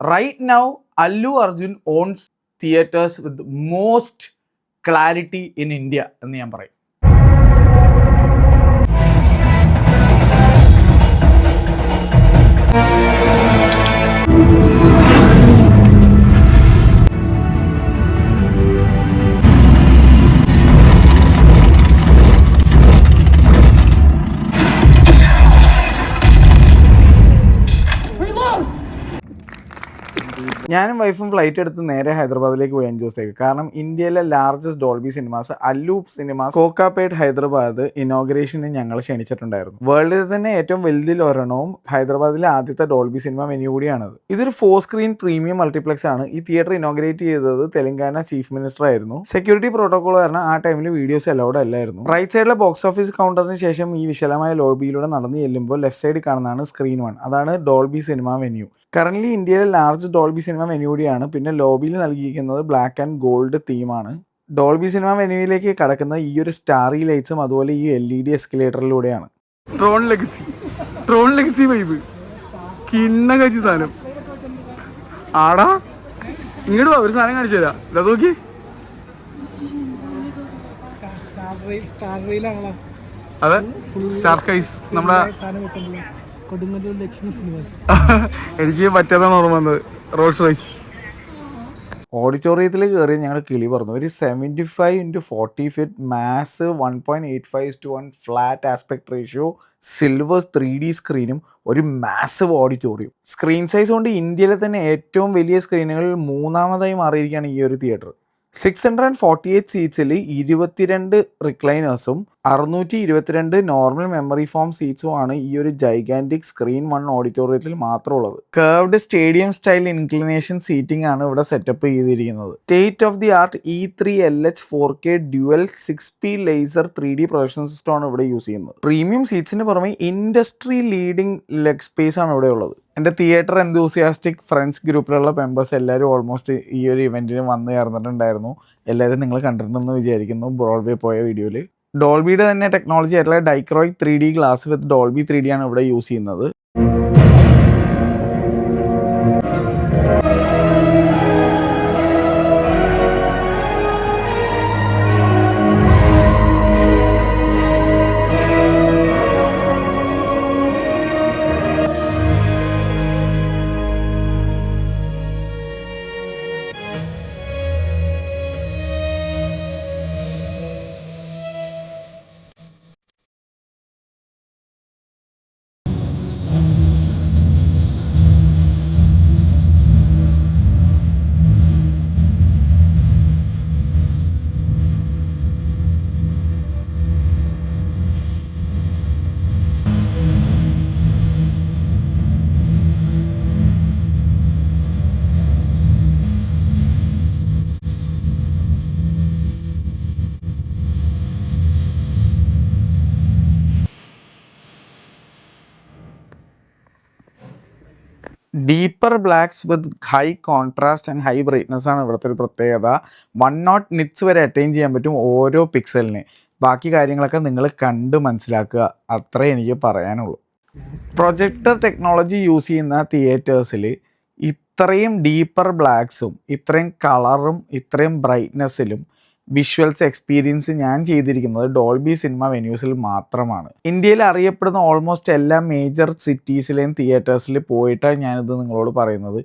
Right now, Allu Arjun owns theaters with most clarity in India എന്ന് ഞാൻ പറയും. ഞാനും വൈഫും ഫ്ലൈറ്റ് എടുത്ത് നേരെ ഹൈദരാബാദിലേക്ക് പോയി 5 ദിവസത്തേക്ക്. കാരണം ഇന്ത്യയിലെ largest Dolby Cinemas Allu Cinemas Kokapet Hyderabad ഇനോഗ്രേഷന് ഞങ്ങൾ ക്ഷണിച്ചിട്ടുണ്ടായിരുന്നു. വേൾഡിൽ തന്നെ ഏറ്റവും വലുതിൽ ഒരെണ്ണവും ഹൈദരാബാദിലെ ആദ്യത്തെ ഡോൾബി സിനിമ വെന്യൂ കൂടിയാണത്. ഇതൊരു 4 സ്ക്രീൻ പ്രീമിയം മൾട്ടിപ്ലക്സ് ആണ്. ഈ തിയേറ്റർ ഇനോഗ്രേറ്റ് ചെയ്തത് തെലങ്കാന ചീഫ് മിനിസ്റ്റർ ആയിരുന്നു. സെക്യൂരിറ്റി പ്രോട്ടോകോൾ കാരണം ആ ടൈമിൽ വീഡിയോസ് അലൗഡ് അല്ലായിരുന്നു. റൈറ്റ് സൈഡിലെ ബോക്സ് ഓഫീസ് കൗണ്ടറിന് ശേഷം ഈ വിശാലമായ ലോബിയിലൂടെ നടന്നു ചെല്ലുമ്പോൾ ലെഫ്റ്റ് സൈഡിൽ കാണുന്നതാണ് സ്ക്രീൻ 1. അതാണ് ഡോൾബി സിനിമ വെന്യൂ. കറന്റ് ഇന്ത്യയിലെ ലാർജ് ഡോൾബി സിനിമ വെന്യൂ കൂടിയാണ്. പിന്നെ ലോബിയിൽ നൽകിയിരിക്കുന്നത് ബ്ലാക്ക് ആൻഡ് ഗോൾഡ് തീമാണ്. ഡോൾബി സിനിമ വെന്യൂയിലേക്ക് കടക്കുന്ന ഈ ഒരു സ്റ്റാറി ലൈറ്റ്സും അതുപോലെ ഈ LED എസ്കലേറ്ററിലൂടെയാണ്. ട്രോൺ ലെഗസി വൈബ് കിണ്ണ കഴിച്ച സാധനം ആടാ ഇങ്ങോട്ട് ഒരു സാധനം കാണിച്ചു തരാം. ഇതാ നോക്കി, അതെ സ്റ്റാർ സ്കൈസ്. നമ്മുടെ എനിക്ക് പറ്റാതാണ് ഓർമ്മ വന്നത്. റോൾസ് റോയ്സ് ഓഡിറ്റോറിയത്തിൽ കയറി ഞങ്ങൾ കിളി പറഞ്ഞു. ഒരു 75x40 feet mass 1.85:1 flat aspect ratio silvers 3D സ്ക്രീനും ഒരു മാസീവ് ഓഡിറ്റോറിയം. സ്ക്രീൻ സൈസ് കൊണ്ട് ഇന്ത്യയിലെ തന്നെ ഏറ്റവും വലിയ സ്ക്രീനുകളിൽ 3ാമതായി മാറിയിരിക്കുകയാണ് ഈ ഒരു തിയേറ്റർ. 648 സീറ്റ്സിൽ 22 റിക്ലൈനേഴ്സും 622 നോർമൽ മെമ്മറി ഫോം സീറ്റ്സും ആണ് ഈ ഒരു ജൈഗാൻറ്റിക് സ്ക്രീൻ 1 ഓഡിറ്റോറിയത്തിൽ മാത്രമുള്ളത്. Curved stadium style inclination seating ആണ് ഇവിടെ സെറ്റപ്പ് ചെയ്തിരിക്കുന്നത്. State of the art E3 LH 4K dual 6P laser 3D projection system ആണ് ഇവിടെ യൂസ് ചെയ്യുന്നത്. പ്രീമിയം സീറ്റ്സിന് പുറമെ ഇൻഡസ്ട്രി ലീഡിംഗ് ലെഗ് സ്പേസ് ആണ് ഇവിടെ ഉള്ളത്. എൻ്റെ തിയേറ്റർ എന്തൂസിയാസ്റ്റിക് ഫ്രണ്ട്സ് ഗ്രൂപ്പിലുള്ള മെമ്പേഴ്സ് എല്ലാവരും ഓൾമോസ്റ്റ് ഈ ഒരു ഇവൻറ്റിന് വന്ന് ചേർന്നിട്ടുണ്ടായിരുന്നു. എല്ലാവരും നിങ്ങൾ കണ്ടിട്ടുണ്ടെന്ന് വിചാരിക്കുന്നു ബ്രോഡ്വേ പോയ വീഡിയോയിൽ. ഡോൾബിയുടെ തന്നെ ടെക്നോളജി ആയിട്ടുള്ള ഡൈക്രോയിക് 3D glass with Dolby 3D ആണ് ഇവിടെ യൂസ് ചെയ്യുന്നത്. Deeper blanks with high contrast and high brightness ആണ് ഇവിടുത്തെ ഒരു പ്രത്യേകത. 100 നിറ്റ്സ് വരെ അറ്റൈൻ ചെയ്യാൻ പറ്റും ഓരോ പിക്സലിന്. ബാക്കി കാര്യങ്ങളൊക്കെ നിങ്ങൾ കണ്ട് മനസ്സിലാക്കുക, അത്രേ എനിക്ക് പറയാനുള്ളൂ. പ്രൊജക്ടർ ടെക്നോളജി യൂസ് ചെയ്യുന്ന തിയേറ്റേഴ്സിൽ ഇത്രയും ഡീപ്പർ ബ്ലാക്സും ഇത്രയും കളറും ഇത്രയും ബ്രൈറ്റ്നസ്സിലും വിഷ്വൽസ് എക്സ്പീരിയൻസ് ഞാൻ ചെയ്തിരിക്കുന്നത് ഡോൾബി സിനിമ വെന്യൂസിൽ മാത്രമാണ്. ഇന്ത്യയിൽ അറിയപ്പെടുന്ന ഓൾമോസ്റ്റ് എല്ലാ മേജർ സിറ്റീസിലെയും തിയേറ്റേഴ്സിൽ പോയിട്ടാണ് ഞാനിത് നിങ്ങളോട് പറയുന്നത്.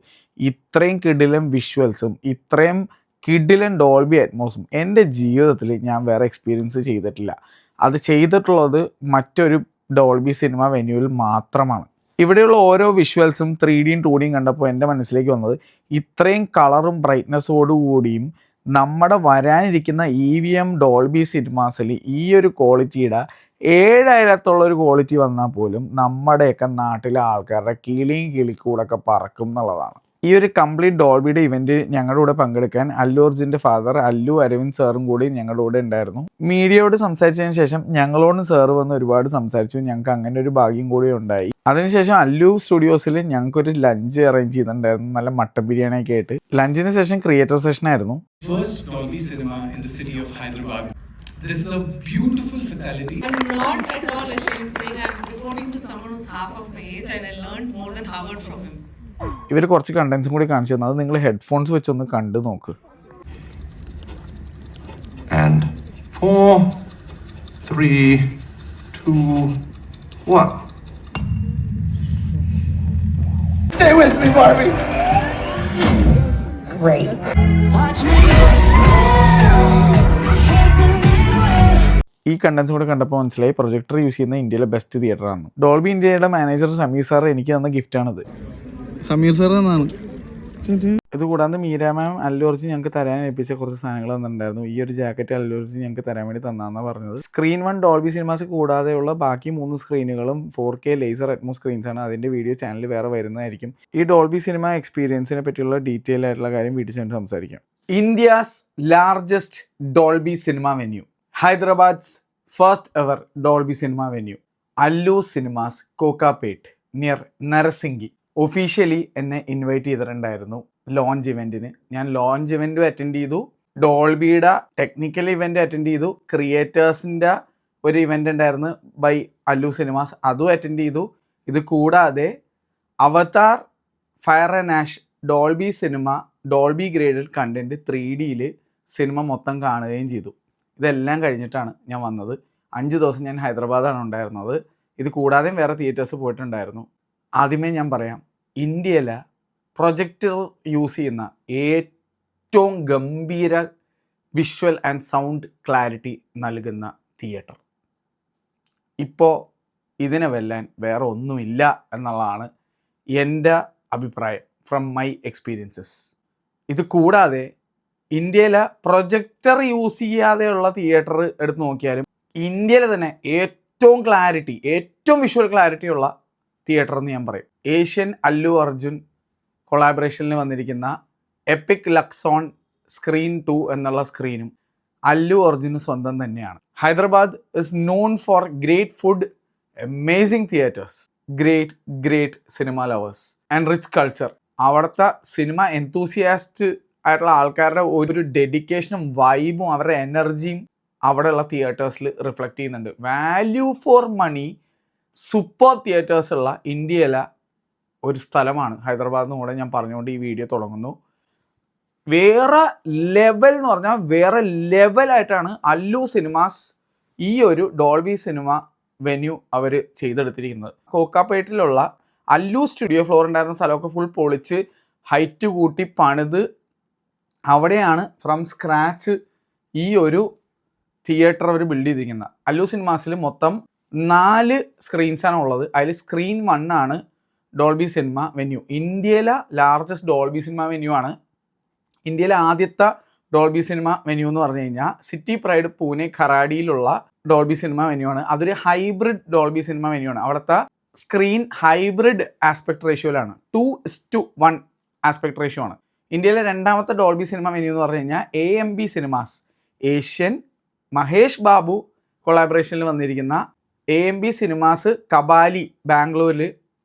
ഇത്രയും കിടിലൻ വിഷ്വൽസും ഇത്രയും കിടിലൻ ഡോൾബി അറ്റ്മോസും എൻ്റെ ജീവിതത്തിൽ ഞാൻ വേറെ എക്സ്പീരിയൻസ് ചെയ്തിട്ടില്ല. അത് ചെയ്തിട്ടുള്ളത് മറ്റൊരു ഡോൾബി സിനിമ വെന്യൂവിൽ മാത്രമാണ്. ഇവിടെയുള്ള ഓരോ വിഷ്വൽസും 3Dയും 2Dയും കണ്ടപ്പോൾ എൻ്റെ മനസ്സിലേക്ക് വന്നത് ഇത്രയും കളറും ബ്രൈറ്റ്നസ്സോടുകൂടിയും നമ്മുടെ വരാനിരിക്കുന്ന EVM ഡോൾബി സിനിമാസിൽ ഈ ഒരു ക്വാളിറ്റിയുടെ 7/10 ക്വാളിറ്റി വന്നാൽ പോലും നമ്മുടെയൊക്കെ നാട്ടിലെ ആൾക്കാരുടെ കിളിയും കിളിക്കൂടൊക്കെ പറക്കും എന്നുള്ളതാണ്. ഈ ഒരു കംപ്ലീറ്റ് ഡോൾബിയുടെ ഇവന്റ് ഞങ്ങളുടെ കൂടെ പങ്കെടുക്കാൻ അല്ലു അർജുൻ്റെ ഫാദർ അല്ലു അരവിന്ദ് സാറും കൂടി ഞങ്ങളുടെ കൂടെ ഉണ്ടായിരുന്നു. മീഡിയയോട് സംസാരിച്ചതിന് ശേഷം ഞങ്ങളോടും സാറ് വന്ന് ഒരുപാട് സംസാരിച്ചു. ഞങ്ങൾക്ക് അങ്ങനെ ഒരു ഭാഗ്യം കൂടി ഉണ്ടായി. അതിനുശേഷം അല്ലു സ്റ്റുഡിയോസിൽ ഞങ്ങൾക്കൊരു ലഞ്ച് അറേഞ്ച് ചെയ്തിട്ടുണ്ടായിരുന്നു, നല്ല മട്ടൻ ബിരിയാണി ഒക്കെ ആയിട്ട്. ലഞ്ചിന് ശേഷം ക്രിയേറ്റർ സെഷൻ ആയിരുന്നു. First Dolby Cinema in the city of Hyderabad. This is a beautiful facility. I'm not at all ashamed saying I'm reporting to someone who's half of my age and I learned more than Harvard from him. ഇവർ കുറച്ച് കണ്ടൻസും കൂടി കാണിച്ചു തന്നു. അത് നിങ്ങൾ headphones വെച്ചൊന്ന് കണ്ടു നോക്ക്. And 4, 3, 2, 1. Stay with me, Barbie. Great. ഈ കണ്ടൻസും കൂടെ കണ്ടപ്പോൾ മനസ്സിലായി പ്രൊജക്ടർ യൂസ് ചെയ്യുന്ന ഇന്ത്യയിലെ ബെസ്റ്റ് തിയേറ്റർ ആണ്. ഡോൾബി ഇന്ത്യയുടെ മാനേജർ സമീർ സാർ എനിക്ക് തന്ന ഗിഫ്റ്റാണിത്. സമീർ സാർ എന്നാണ്. ഇത് കൂടാതെ മീര മാം അല്ലു അർജുൻ ഞങ്ങൾക്ക് തരാൻ ഏൽപ്പിച്ച കുറച്ച് സാധനങ്ങൾ തന്നിട്ടുണ്ടായിരുന്നു. ഈ ഒരു ജാക്കറ്റ് അല്ലു അർജുൻ ഞങ്ങൾക്ക് തരാൻ വേണ്ടി തന്നാന്നാണ് പറഞ്ഞത്. സ്ക്രീൻ 1 ഡോൾബി സിനിമാസ് കൂടാതെയുള്ള ബാക്കി 3 സ്ക്രീനുകളും 4K ലേസർ അറ്റ്മോസ് സ്ക്രീൻസ് ആണ്. അതിൻ്റെ വീഡിയോ ചാനൽ വേറെ വരുന്നതായിരിക്കും. ഈ ഡോൾബി സിനിമ എക്സ്പീരിയൻസിനെ പറ്റിയുള്ള ഡീറ്റെയിൽ ആയിട്ടുള്ള കാര്യം വീട്ടിൽ ചെന്ന് സംസാരിക്കാം. India's largest Dolby Cinema venue, Hyderabad's first ever Dolby Cinema venue, Allu Cinemas Kokapet near Narsingi. Officially എന്നെ ഇൻവൈറ്റ് ചെയ്തിട്ടുണ്ടായിരുന്നു ലോഞ്ച് ഇവൻറ്റിന്. ഞാൻ ലോഞ്ച് ഇവൻറ്റും അറ്റൻഡ് ചെയ്തു, ഡോൾബിയുടെ ടെക്നിക്കൽ ഇവൻ്റ് അറ്റൻഡ് ചെയ്തു, ക്രിയേറ്റേഴ്സിൻ്റെ ഒരു ഇവൻ്റ് ഉണ്ടായിരുന്നു ബൈ അല്ലു സിനിമാസ്, അതും അറ്റൻഡ് ചെയ്തു. ഇത് കൂടാതെ Avatar fire and ash Dolby Cinema Dolby graded content 3Dയിൽ സിനിമ മൊത്തം കാണുകയും ചെയ്തു. ഇതെല്ലാം കഴിഞ്ഞിട്ടാണ് ഞാൻ വന്നത്. 5 ദിവസം ഞാൻ ഹൈദരാബാദാണ് ഉണ്ടായിരുന്നത്. ഇത് കൂടാതെയും വേറെ തിയേറ്റേഴ്സ് പോയിട്ടുണ്ടായിരുന്നു. ആദ്യമേ ഞാൻ പറയാം, ഇന്ത്യയിലെ പ്രൊജക്ടർ യൂസ് ചെയ്യുന്ന ഏറ്റവും ഗംഭീര വിഷ്വൽ ആൻഡ് സൗണ്ട് ക്ലാരിറ്റി നൽകുന്ന തിയേറ്റർ. ഇപ്പോൾ ഇതിനെ വെല്ലാൻ വേറെ ഒന്നുമില്ല എന്നുള്ളതാണ് എൻ്റെ അഭിപ്രായം ഫ്രം മൈ എക്സ്പീരിയൻസസ്. ഇത് കൂടാതെ ഇന്ത്യയിലെ പ്രൊജക്ടർ യൂസ് ചെയ്യാതെയുള്ള തിയേറ്റർ എടുത്ത് നോക്കിയാലും ഇന്ത്യയിലെ തന്നെ ഏറ്റവും ക്ലാരിറ്റി, ഏറ്റവും വിഷ്വൽ ക്ലാരിറ്റി ഉള്ള തിയേറ്റർ എന്ന് ഞാൻ പറയും. ഏഷ്യൻ അല്ലു അർജുൻ കൊളാബറേഷനിൽ വന്നിരിക്കുന്ന എപ്പിക് ലക്സോൺ സ്ക്രീൻ 2 എന്നുള്ള സ്ക്രീനും അല്ലു അർജുന് സ്വന്തം തന്നെയാണ്. Hyderabad is known for great food, amazing theatres, great cinema lovers and rich culture. അവിടുത്തെ സിനിമ എന്തൂസിയാസ്റ്റ് ആയിട്ടുള്ള ആൾക്കാരുടെ ഒരു ഡെഡിക്കേഷനും വൈബും അവരുടെ എനർജിയും അവിടെയുള്ള തിയേറ്റേഴ്സിൽ റിഫ്ലക്റ്റ് ചെയ്യുന്നുണ്ട്. Value for money super theatres ഉള്ള ഇന്ത്യയിലെ ഒരു സ്ഥലമാണ് ഹൈദരാബാദ് എന്ന് കൂടെ ഞാൻ പറഞ്ഞുകൊണ്ട് ഈ വീഡിയോ തുടങ്ങുന്നു. വേറെ ലെവൽ എന്ന് പറഞ്ഞാൽ വേറെ ലെവലായിട്ടാണ് അല്ലു സിനിമാസ് ഈ ഒരു ഡോൾബി സിനിമ വെന്യൂ അവർ ചെയ്തെടുത്തിരിക്കുന്നത്. കോക്കാപേട്ടിലുള്ള അല്ലു സ്റ്റുഡിയോ ഫ്ലോർ ഉണ്ടായിരുന്ന സ്ഥലമൊക്കെ ഫുൾ പൊളിച്ച് ഹൈറ്റ് കൂട്ടി പണിത് അവിടെയാണ് ഫ്രം സ്ക്രാച്ച് ഈ ഒരു തിയേറ്റർ അവർ ബിൽഡ് ചെയ്തിരിക്കുന്നത്. അല്ലു സിനിമാസിൽ മൊത്തം 4 സ്ക്രീൻസാണ് ഉള്ളത്. അതിൽ സ്ക്രീൻ 1 ആണ് ഡോൾബി സിനിമ വെന്യൂ. ഇന്ത്യയിലെ ലാർജസ്റ്റ് ഡോൾബി സിനിമ വെന്യൂ ആണ്. ഇന്ത്യയിലെ ആദ്യത്തെ ഡോൾബി സിനിമ വെന്യൂ എന്ന് പറഞ്ഞു കഴിഞ്ഞാൽ സിറ്റി പ്രൈഡ് പൂനെ ഖറാഡിയിലുള്ള ഡോൾബി സിനിമ വെന്യൂ ആണ്. അതൊരു ഹൈബ്രിഡ് ഡോൾബി സിനിമ വെന്യൂ ആണ്. അവിടുത്തെ സ്ക്രീൻ ഹൈബ്രിഡ് ആസ്പെക്ട് റേഷ്യോയിലാണ്, 2:1 ആസ്പെക്ട് റേഷ്യോ ആണ്. ഇന്ത്യയിലെ രണ്ടാമത്തെ ഡോൾബി സിനിമ വെന്യൂ എന്ന് പറഞ്ഞു കഴിഞ്ഞാൽ AMB Cinemas, Asian Mahesh Babu കൊളാബറേഷനിൽ വന്നിരിക്കുന്ന AMB സിനിമാസ് കബാലി ബാംഗ്ലൂരിൽ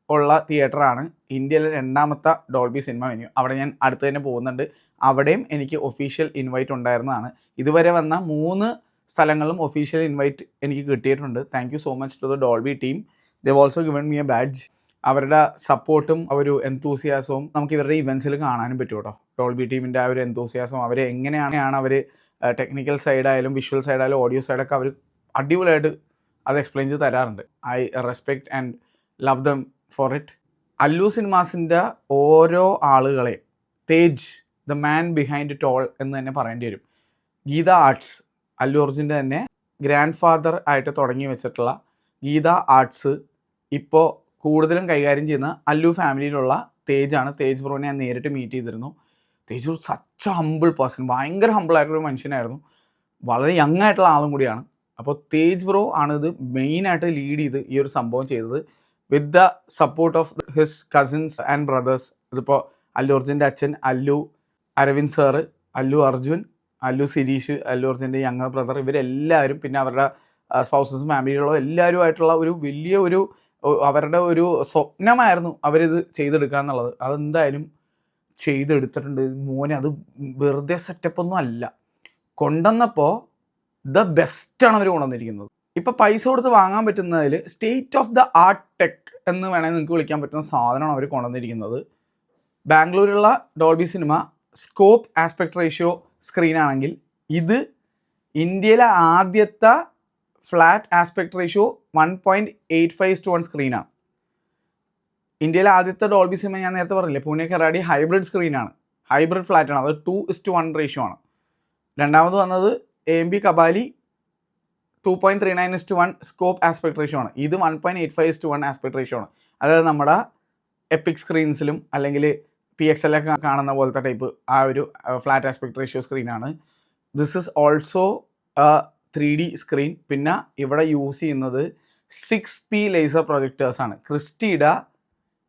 ഉള്ള തിയേറ്ററാണ് ഇന്ത്യയിലെ രണ്ടാമത്തെ ഡോൾബി സിനിമ വെന്യൂ. അവിടെ ഞാൻ അടുത്ത് തന്നെ പോകുന്നുണ്ട്. അവിടെയും എനിക്ക് ഒഫീഷ്യൽ ഇൻവൈറ്റ് ഉണ്ടായിരുന്നതാണ്. ഇതുവരെ വന്ന 3 സ്ഥലങ്ങളിലും ഒഫീഷ്യൽ ഇൻവൈറ്റ് എനിക്ക് കിട്ടിയിട്ടുണ്ട്. Thank you so much to the Dolby team. They also given me a badge. അവരുടെ സപ്പോർട്ടും ഒരു എന്തൂസിയാസവും നമുക്ക് ഇവരുടെ ഇവൻസിൽ കാണാനും പറ്റും കേട്ടോ. ഡോൾബി ടീമിൻ്റെ ആ ഒരു എന്തൂസിയാസം, അവർ എങ്ങനെയാണ് അവർ ടെക്നിക്കൽ സൈഡായാലും വിഷ്വൽ സൈഡായാലും ഓഡിയോ സൈഡൊക്കെ അവർ അടിപൊളിയായിട്ട് അത് എക്സ്പ്ലെയിൻ ചെയ്ത് തരാറുണ്ട്. I respect and love them for it. Allu സിനിമാസിൻ്റെ ഓരോ ആളുകളെ Tej the man behind it all എന്ന് തന്നെ പറയേണ്ടി വരും. ഗീത ആർട്സ് അല്ലു അർജുൻ്റെ തന്നെ ഗ്രാൻഡ് ഫാദർ ആയിട്ട് തുടങ്ങി വെച്ചിട്ടുള്ള ഗീത ആർട്സ് ഇപ്പോൾ കൂടുതലും കൈകാര്യം ചെയ്യുന്ന അല്ലു ഫാമിലിയിലുള്ള തേജാണ്. തേജ് ബ്രോനെ ഞാൻ നേരിട്ട് മീറ്റ് ചെയ്തിരുന്നു. തേജ് ഒരു സച്ച് ഹമ്പിൾ പേഴ്സൺ, ഭയങ്കര ഹമ്പിളായിട്ടുള്ള മനുഷ്യനായിരുന്നു. വളരെ യങ് ആയിട്ടുള്ള ആളും കൂടിയാണ്. അപ്പോൾ തേജ് ബ്രോ ആണ് ഇത് മെയിനായിട്ട് ലീഡ് ചെയ്ത് ഈ ഒരു സംഭവം ചെയ്തത് with the support of his cousins and brothers. ഇതിപ്പോൾ അല്ലു അർജുൻ്റെ അച്ഛൻ അല്ലു അരവിന്ദ് സാറ്, അല്ലു അർജുൻ, അല്ലു സിരീഷ്, അല്ലു അർജുൻ്റെ യങ്ങർ ബ്രദർ, ഇവരെല്ലാവരും, പിന്നെ അവരുടെ സ്പൗസസും ഫാമിലിയുള്ള എല്ലാവരുമായിട്ടുള്ള ഒരു വലിയ ഒരു അവരുടെ ഒരു സ്വപ്നമായിരുന്നു അവരിത് ചെയ്തെടുക്കുക എന്നുള്ളത്. അതെന്തായാലും ചെയ്തെടുത്തിട്ടുണ്ട് മോനെ. അത് വെറുതെ സെറ്റപ്പൊന്നും അല്ല, കൊണ്ടുവന്നപ്പോൾ ദ ബെസ്റ്റാണ് അവർ കൊണ്ടുവന്നിരിക്കുന്നത്. ഇപ്പോൾ പൈസ കൊടുത്ത് വാങ്ങാൻ പറ്റുന്നതിൽ state of the art tech എന്ന് വേണമെങ്കിൽ നിങ്ങൾക്ക് വിളിക്കാൻ പറ്റുന്ന സാധനമാണ് അവർ കൊണ്ടുവന്നിരിക്കുന്നത്. ബാംഗ്ലൂരുള്ള Dolby Cinema scope aspect ratio സ്ക്രീനാണെങ്കിൽ ഇത് ഇന്ത്യയിലെ ആദ്യത്തെ ഫ്ലാറ്റ് ആസ്പെക്ട് റേഷ്യോ 1.85:1 സ്ക്രീനാണ്. ഇന്ത്യയിലെ ആദ്യത്തെ ഡോൾബി സിനിമ ഞാൻ നേരത്തെ പറഞ്ഞില്ലേ, പൂനെ ഖറാഡി ഹൈബ്രിഡ് സ്ക്രീനാണ്, ഹൈബ്രിഡ് ഫ്ലാറ്റാണ്, അത് 2:1 റേഷ്യോ ആണ്. രണ്ടാമത് വന്നത് AMB Kabali 2.39:1 scope aspect ratio ആണ്. ഇത് 1.85:1 ആസ്പെക്ട് റേഷ്യോ ആണ്. അതായത് നമ്മുടെ എപ്പിക് സ്ക്രീൻസിലും അല്ലെങ്കിൽ PXL ഒക്കെ കാണുന്ന പോലത്തെ ടൈപ്പ് ആ ഒരു ഫ്ലാറ്റ് ആസ്പെക്ട് റേഷ്യോ സ്ക്രീനാണ്. This is also 3D screen. പിന്നെ ഇവിടെ യൂസ് ചെയ്യുന്നത് 6P ലേസർ പ്രൊജക്ടേഴ്സാണ്. ക്രിസ്റ്റീയുടെ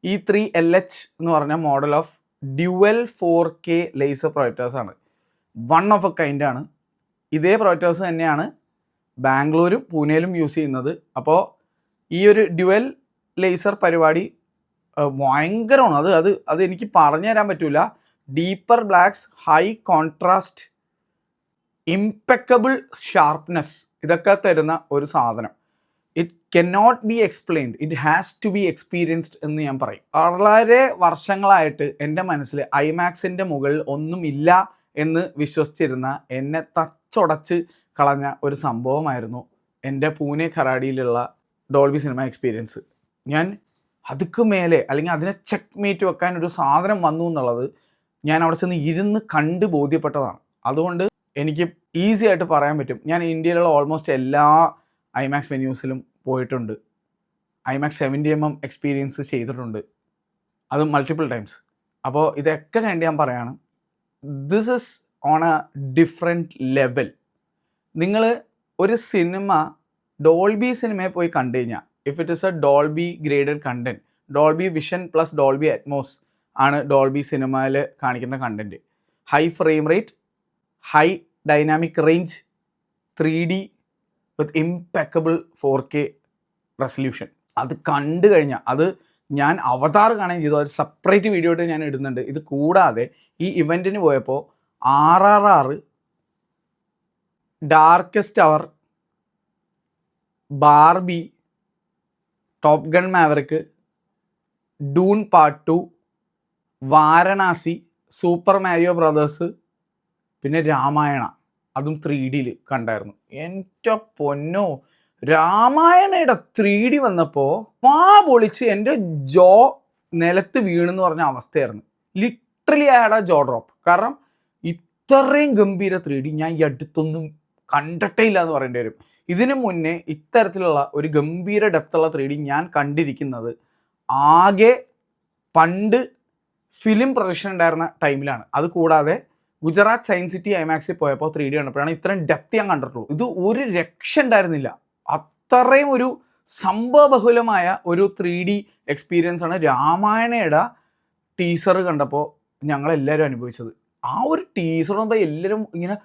E3LH എന്ന് പറഞ്ഞ model of dual 4K laser പ്രൊജക്ടേഴ്സാണ്. വൺ ഓഫ് എ കൈൻഡ് ആണ്. ഇതേ പ്രൊജക്ടേഴ്സ് തന്നെയാണ് ബാംഗ്ലൂരും പൂനെയിലും യൂസ് ചെയ്യുന്നത്. അപ്പോൾ ഈ ഒരു ഡ്യുവൽ ലേസർ പരിപാടി ഭയങ്കരമാണ്. അത് എനിക്ക് പറഞ്ഞു തരാൻ പറ്റില്ല. Deeper blacks, high contrast, impeccable sharpness, ഇതൊക്കെ തരുന്ന ഒരു സാധനം. It cannot be explained, it has to be experienced എന്ന് ഞാൻ പറയും. വളരെ വർഷങ്ങളായിട്ട് എൻ്റെ മനസ്സിൽ ഐമാക്സിൻ്റെ മുകളിൽ ഒന്നുമില്ല എന്ന് വിശ്വസിച്ചിരുന്ന എന്നെ തച്ചുടച്ച് കളഞ്ഞ ഒരു സംഭവമായിരുന്നു എൻ്റെ പൂനെ ഖറാഡിയിലുള്ള ഡോൾബി സിനിമ എക്സ്പീരിയൻസ്. ഞാൻ അതുക്ക് മേലെ അല്ലെങ്കിൽ അതിനെ ചെക്ക് മേറ്റ് വെക്കാൻ ഒരു സാധനം വന്നു എന്നുള്ളത് ഞാൻ അവിടെ ചെന്ന് ഇരുന്ന് കണ്ട് ബോധ്യപ്പെട്ടതാണ്. അതുകൊണ്ട് എനിക്ക് ഈസി ആയിട്ട് പറയാൻ പറ്റും, ഞാൻ ഇന്ത്യയിലുള്ള ഓൾമോസ്റ്റ് എല്ലാ ഐമാക്സ് വെന്യൂസിലും പോയിട്ടുണ്ട്. ഐമാക്സ് 70mm എക്സ്പീരിയൻസ് ചെയ്തിട്ടുണ്ട്, അത് മൾട്ടിപ്പിൾ ടൈംസ്. അപ്പോൾ ഇതൊക്കെ കണ്ട് ഞാൻ പറയാണ്, this is on A different level. നിങ്ങൾ ഒരു സിനിമ ഡോൾബി സിനിമയെ പോയി കണ്ടു കഴിഞ്ഞാൽ, if it is A Dolby graded content, Dolby vision plus Dolby Atmos ആണ് ഡോൾബി സിനിമയിൽ കാണിക്കുന്ന content. High frame rate, high dynamic range, 3D വിത്ത് ഇംപെക്കബിൾ 4K റെസല്യൂഷൻ. അത് കണ്ടു കഴിഞ്ഞാൽ, അത് ഞാൻ അവതാർ കാണുകയും ചെയ്തു, ഒരു സെപ്പറേറ്റ് വീഡിയോ ആയിട്ട് ഞാൻ ഇടുന്നുണ്ട്. ഇത് കൂടാതെ ഈ ഇവൻറ്റിന് പോയപ്പോൾ RRR, Darkest Hour, Barbie, Top Gun Maverick, Dune part 2, Varanasi, Super Mario Brothers, പിന്നെ രാമായണ, അതും 3Dയിൽ കണ്ടായിരുന്നു. എൻ്റെ പൊന്നോ, രാമായണയുടെ 3D വന്നപ്പോൾ പൊളിച്ച് എൻ്റെ ജോ നിലത്ത് വീണെന്ന് പറഞ്ഞ അവസ്ഥയായിരുന്നു. ലിറ്ററലി ആയുടെ ജോ ഡ്രോപ്പ്. കാരണം ഇത്രയും ഗംഭീര 3D ഞാൻ ഈ അടുത്തൊന്നും കണ്ടിട്ടേ ഇല്ല എന്ന് പറയേണ്ടി വരും. ഇതിനു മുന്നേ ഇത്തരത്തിലുള്ള ഒരു ഗംഭീര ഡെപ്തുള്ള 3D ഞാൻ കണ്ടിരിക്കുന്നത് ആകെ പണ്ട് ഫിലിം പ്രൊജക്ഷൻ ഉണ്ടായിരുന്ന ടൈമിലാണ്. അത് കൂടാതെ ഗുജറാത്ത് സയൻസ് സിറ്റി ഐമാക്സിൽ പോയപ്പോൾ 3D കണ്ടപ്പോഴാണ് ഇത്രയും ഡെപ്ത് ഞാൻ കണ്ടിട്ടുള്ളൂ. ഇത് ഒരു രക്ഷ ഉണ്ടായിരുന്നില്ല. അത്രയും ഒരു സംഭവബഹുലമായ ഒരു 3D എക്സ്പീരിയൻസ് ആണ് രാമായണയുടെ ടീസർ കണ്ടപ്പോൾ ഞങ്ങളെല്ലാവരും അനുഭവിച്ചത്. ആ ഒരു ടീസർ കണ്ടപ്പോൾ എല്ലാവരും ഇങ്ങനെ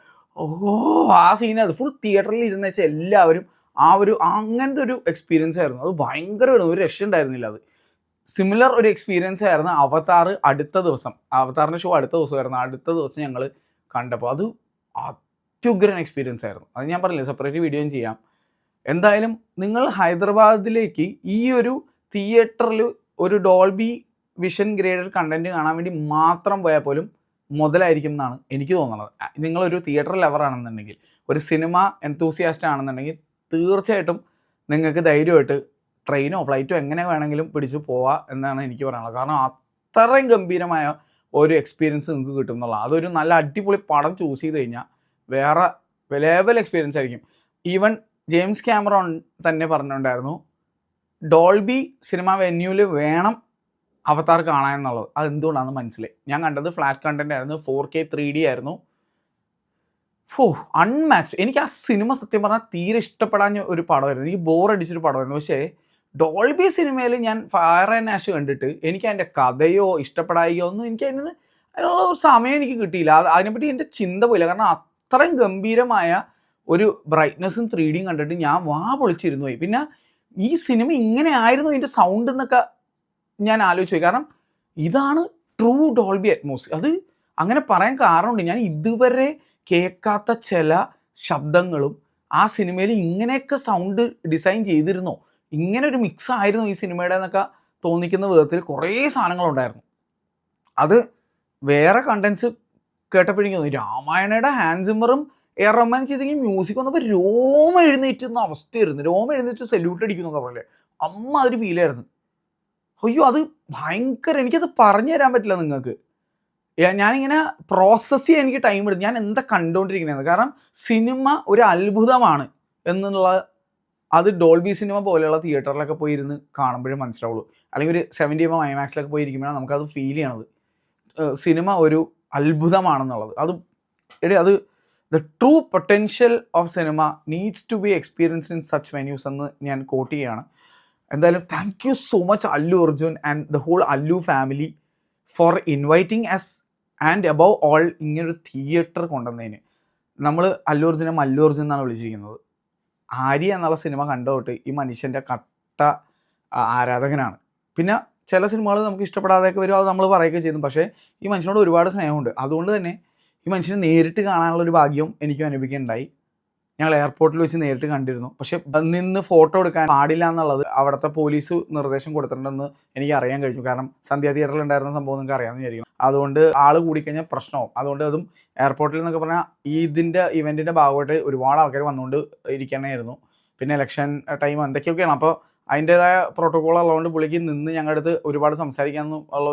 ആ സീനത് ഫുൾ തിയേറ്ററിൽ ഇരുന്ന് വെച്ചാൽ എല്ലാവരും അങ്ങനത്തെ ഒരു എക്സ്പീരിയൻസ് ആയിരുന്നു. അത് ഭയങ്കരമാണ്, ഒരു രക്ഷ ഉണ്ടായിരുന്നില്ല. അത് സിമിലർ ഒരു എക്സ്പീരിയൻസ് ആയിരുന്നു അവതാർ അടുത്ത ദിവസം, അവതാറിൻ്റെ ഷോ അടുത്ത ദിവസമായിരുന്നു. അടുത്ത ദിവസം ഞങ്ങൾ കണ്ടപ്പോൾ അത് അത്യുഗ്രൻ എക്സ്പീരിയൻസ് ആയിരുന്നു. അത് ഞാൻ പറഞ്ഞില്ലേ, സെപ്പറേറ്റ് വീഡിയോയും ചെയ്യാം. എന്തായാലും നിങ്ങൾ ഹൈദരാബാദിലേക്ക് ഈ ഒരു തിയേറ്ററിൽ ഒരു ഡോൾബി വിഷൻ ഗ്രേഡഡ് കണ്ടൻറ്റ് കാണാൻ വേണ്ടി മാത്രം പോയാൽ പോലും മുതലായിരിക്കും എന്നാണ് എനിക്ക് തോന്നുന്നത്. നിങ്ങളൊരു തിയേറ്റർ ലവറാണെന്നുണ്ടെങ്കിൽ, ഒരു സിനിമ എൻതൂസിയാസ്റ്റ് ആണെന്നുണ്ടെങ്കിൽ തീർച്ചയായിട്ടും നിങ്ങൾക്ക് ധൈര്യമായിട്ട് ട്രെയിനോ ഫ്ലൈറ്റോ എങ്ങനെ വേണമെങ്കിലും പിടിച്ച് പോവാം എന്നാണ് എനിക്ക് പറയാനുള്ളത്. കാരണം അത്രയും ഗംഭീരമായ ഒരു എക്സ്പീരിയൻസ് നിങ്ങൾക്ക് കിട്ടും എന്നുള്ള, അതൊരു നല്ല അടിപൊളി പടം ചൂസ് ചെയ്ത് കഴിഞ്ഞാൽ വേറെ ലെവൽ എക്സ്പീരിയൻസ് ആയിരിക്കും. ഈവൻ ജെയിംസ് ക്യാമറോൺ തന്നെ പറഞ്ഞിട്ടുണ്ടായിരുന്നു, ഡോൾബി സിനിമ വെന്യൂവിൽ വേണം അവതാർ കാണാൻ എന്നുള്ളത്. അതെന്തുകൊണ്ടാണെന്ന് മനസ്സിലായി. ഞാൻ കണ്ടത് ഫ്ലാറ്റ് കണ്ടൻ്റ് ആയിരുന്നു, 4K 3D ആയിരുന്നു. അൺമാച്ച്ഡ്. എനിക്ക് ആ സിനിമ സത്യം പറഞ്ഞാൽ തീരെ ഇഷ്ടപ്പെടാൻ ഒരു പടമായിരുന്നു. എനിക്ക് ബോറടിച്ചൊരു പടമായിരുന്നു. പക്ഷേ ഡോൾബി സിനിമയിൽ ഞാൻ ഫയർ ആൻഡ് ആഷ് കണ്ടിട്ട് എനിക്ക് അതിൻ്റെ കഥയോ ഇഷ്ടപ്പെടായോ ഒന്നും എനിക്ക് അതിനുള്ള ഒരു സമയം എനിക്ക് കിട്ടിയില്ല. അതിനെപ്പറ്റി എൻ്റെ ചിന്ത പോയില്ല. കാരണം അത്രയും ഗംഭീരമായ ഒരു ബ്രൈറ്റ്നസ്സും 3Dയും കണ്ടിട്ട് ഞാൻ പൊളിച്ചിരുന്നു പോയി. പിന്നെ ഈ സിനിമ ഇങ്ങനെ ആയിരുന്നു ഇതിൻ്റെ സൗണ്ട് എന്നൊക്കെ ഞാൻ ആലോചിച്ചു പോയി. കാരണം ഇതാണ് ട്രൂ ഡോൾബി അറ്റ്മോസ്. അത് അങ്ങനെ പറയാൻ കാരണമുണ്ട്. ഞാൻ ഇതുവരെ കേൾക്കാത്ത ചില ശബ്ദങ്ങളും ആ സിനിമയിൽ ഇങ്ങനെയൊക്കെ സൗണ്ട് ഡിസൈൻ ചെയ്തിരുന്നോ, ഇങ്ങനെ ഒരു മിക്സ് ആയിരുന്നു ഈ സിനിമയുടെ എന്നൊക്കെ തോന്നിക്കുന്ന വിധത്തിൽ കുറേ സാധനങ്ങളുണ്ടായിരുന്നു. അത് വേറെ കണ്ടൻസ് കേട്ടപ്പോഴേക്കും തോന്നി രാമായണയുടെ ഹാൻസ് സിമ്മറും എയർ റഹ്മാൻ ചെയ്തെങ്കിൽ മ്യൂസിക് വന്നപ്പോൾ രോമം എഴുന്നേറ്റുന്ന അവസ്ഥയായിരുന്നു. രോമം എഴുന്നേറ്റ് സല്യൂട്ട് അടിക്കുന്നൊക്കെ പറഞ്ഞില്ലേ, അമ്മ അതൊരു ഫീലായിരുന്നു. അയ്യോ അത് ഭയങ്കര, എനിക്കത് പറഞ്ഞു തരാൻ പറ്റില്ല നിങ്ങൾക്ക്. ഞാനിങ്ങനെ പ്രോസസ്സ് ചെയ്യാൻ എനിക്ക് ടൈം എടുക്കും. ഞാൻ എന്താ കണ്ടുകൊണ്ടിരിക്കുന്നത്, കാരണം സിനിമ ഒരു അത്ഭുതമാണ് എന്നുള്ള അത് ഡോൾബി സിനിമ പോലെയുള്ള തിയേറ്ററിലൊക്കെ പോയി ഇരുന്ന് കാണുമ്പോഴേ മനസ്സിലാവുള്ളൂ. അല്ലെങ്കിൽ ഒരു 70mm IMAX-ലൊക്കെ പോയി ഇരിക്കുമ്പോഴാണ് നമുക്കത് ഫീൽ ചെയ്യണത് സിനിമ ഒരു അത്ഭുതമാണെന്നുള്ളത്. അത് the true potential of cinema needs to be experienced in such venues എന്ന് ഞാൻ കോട്ട് ചെയ്യുകയാണ്. എന്തായാലും thank you so much Allu Arjun and the whole Allu family for inviting us and above all ഇങ്ങനൊരു തിയേറ്റർ കൊണ്ടുവന്നതിന്. നമ്മൾ അല്ലു അർജുനെ മല്ലു അർജുൻ എന്നാണ് വിളിച്ചിരിക്കുന്നത്. ആര്യ എന്നുള്ള സിനിമ കണ്ടോട്ട് ഈ മനുഷ്യൻ്റെ കട്ട ആരാധകനാണ്. പിന്നെ ചില സിനിമകൾ നമുക്ക് ഇഷ്ടപ്പെടാതെയൊക്കെ വരും, അത് നമ്മൾ പറയുകയൊക്കെ ചെയ്യുന്നു. പക്ഷേ ഈ മനുഷ്യനോട് ഒരുപാട് സ്നേഹമുണ്ട്. അതുകൊണ്ട് തന്നെ ഈ മനുഷ്യനെ നേരിട്ട് കാണാനുള്ളൊരു ഭാഗ്യം എനിക്കും അനുഭവിക്കുകയുണ്ടായി. ഞങ്ങൾ എയർപോർട്ടിൽ വെച്ച് നേരിട്ട് കണ്ടിരുന്നു. പക്ഷേ നിന്ന് ഫോട്ടോ എടുക്കാൻ പാടില്ല എന്നുള്ളത് അവിടുത്തെ പോലീസ് നിർദ്ദേശം കൊടുത്തിട്ടുണ്ടെന്ന് എനിക്ക് അറിയാൻ കഴിഞ്ഞു. കാരണം സന്ധ്യ തിയേറ്ററിൽ ഉണ്ടായിരുന്ന സംഭവം നിങ്ങൾക്ക് അറിയാമെന്ന് വിചാരിക്കും. അതുകൊണ്ട് ആൾ കൂടിക്കഴിഞ്ഞാൽ പ്രശ്നമാവും. അതുകൊണ്ട് അതും എയർപോർട്ടിൽ എന്നൊക്കെ പറഞ്ഞാൽ ഇതിൻ്റെ ഇവൻറ്റിൻ്റെ ഭാഗമായിട്ട് ഒരുപാട് ആൾക്കാർ വന്നുകൊണ്ട് ഇരിക്കണമായിരുന്നു. പിന്നെ ഇലക്ഷൻ ടൈം എന്തൊക്കെയൊക്കെയാണ്. അപ്പോൾ അതിൻ്റേതായ പ്രോട്ടോക്കോൾ ഉള്ളതുകൊണ്ട് പുള്ളിക്ക് നിന്ന് ഞങ്ങളുടെ അടുത്ത് ഒരുപാട് സംസാരിക്കാമെന്നും ഉള്ള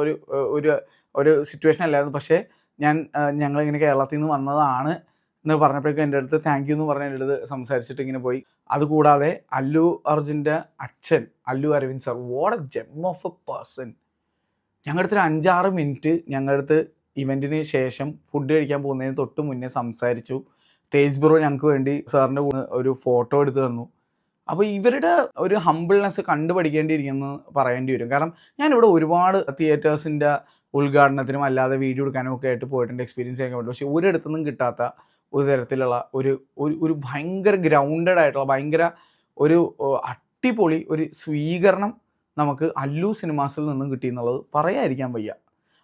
ഒരു സിറ്റുവേഷൻ അല്ലായിരുന്നു. പക്ഷേ ഞങ്ങളിങ്ങനെ കേരളത്തിൽ നിന്ന് വന്നതാണ് എന്ന് പറഞ്ഞപ്പോഴേക്കും എൻ്റെ അടുത്ത് താങ്ക് യു എന്ന് പറഞ്ഞ് എൻ്റെ അടുത്ത് സംസാരിച്ചിട്ട് ഇങ്ങനെ പോയി. അതുകൂടാതെ അല്ലു അർജുൻ്റെ അച്ഛൻ Allu Aravind sir, what a gem of a person. ഞങ്ങളുടെ അടുത്ത് ഒരു 5-6 മിനിറ്റ് ഞങ്ങളുടെ അടുത്ത് ഇവൻറ്റിന് ശേഷം ഫുഡ് കഴിക്കാൻ പോകുന്നതിന് തൊട്ട് മുന്നേ സംസാരിച്ചു. തേജ് ബ്രോ ഞങ്ങൾക്ക് വേണ്ടി സാറിൻ്റെ കൂടെ ഒരു ഫോട്ടോ എടുത്ത് തന്നു. അപ്പോൾ ഇവരുടെ ഒരു ഹംബിൾനെസ് കണ്ടുപഠിക്കേണ്ടിയിരിക്കുമെന്ന് പറയേണ്ടി വരും. കാരണം ഞാനിവിടെ ഒരുപാട് തിയേറ്റേഴ്സിൻ്റെ ഉദ്ഘാടനത്തിനും അല്ലാതെ വീഡിയോ എടുക്കാനും ഒക്കെ ആയിട്ട് പോയിട്ടുണ്ട്, എക്സ്പീരിയൻസ് ചെയ്യാൻ പറ്റും. പക്ഷേ ഒരിടത്തുനിന്നും കിട്ടാത്ത ഒരു തരത്തിലുള്ള ഒരു ഭയങ്കര ഗ്രൗണ്ടഡ് ആയിട്ടുള്ള ഭയങ്കര ഒരു അടിപൊളി ഒരു സ്വീകരണം നമുക്ക് അല്ലു സിനിമാസിൽ നിന്നും കിട്ടിയെന്നുള്ളത് പറയാതിരിക്കാൻ വയ്യ.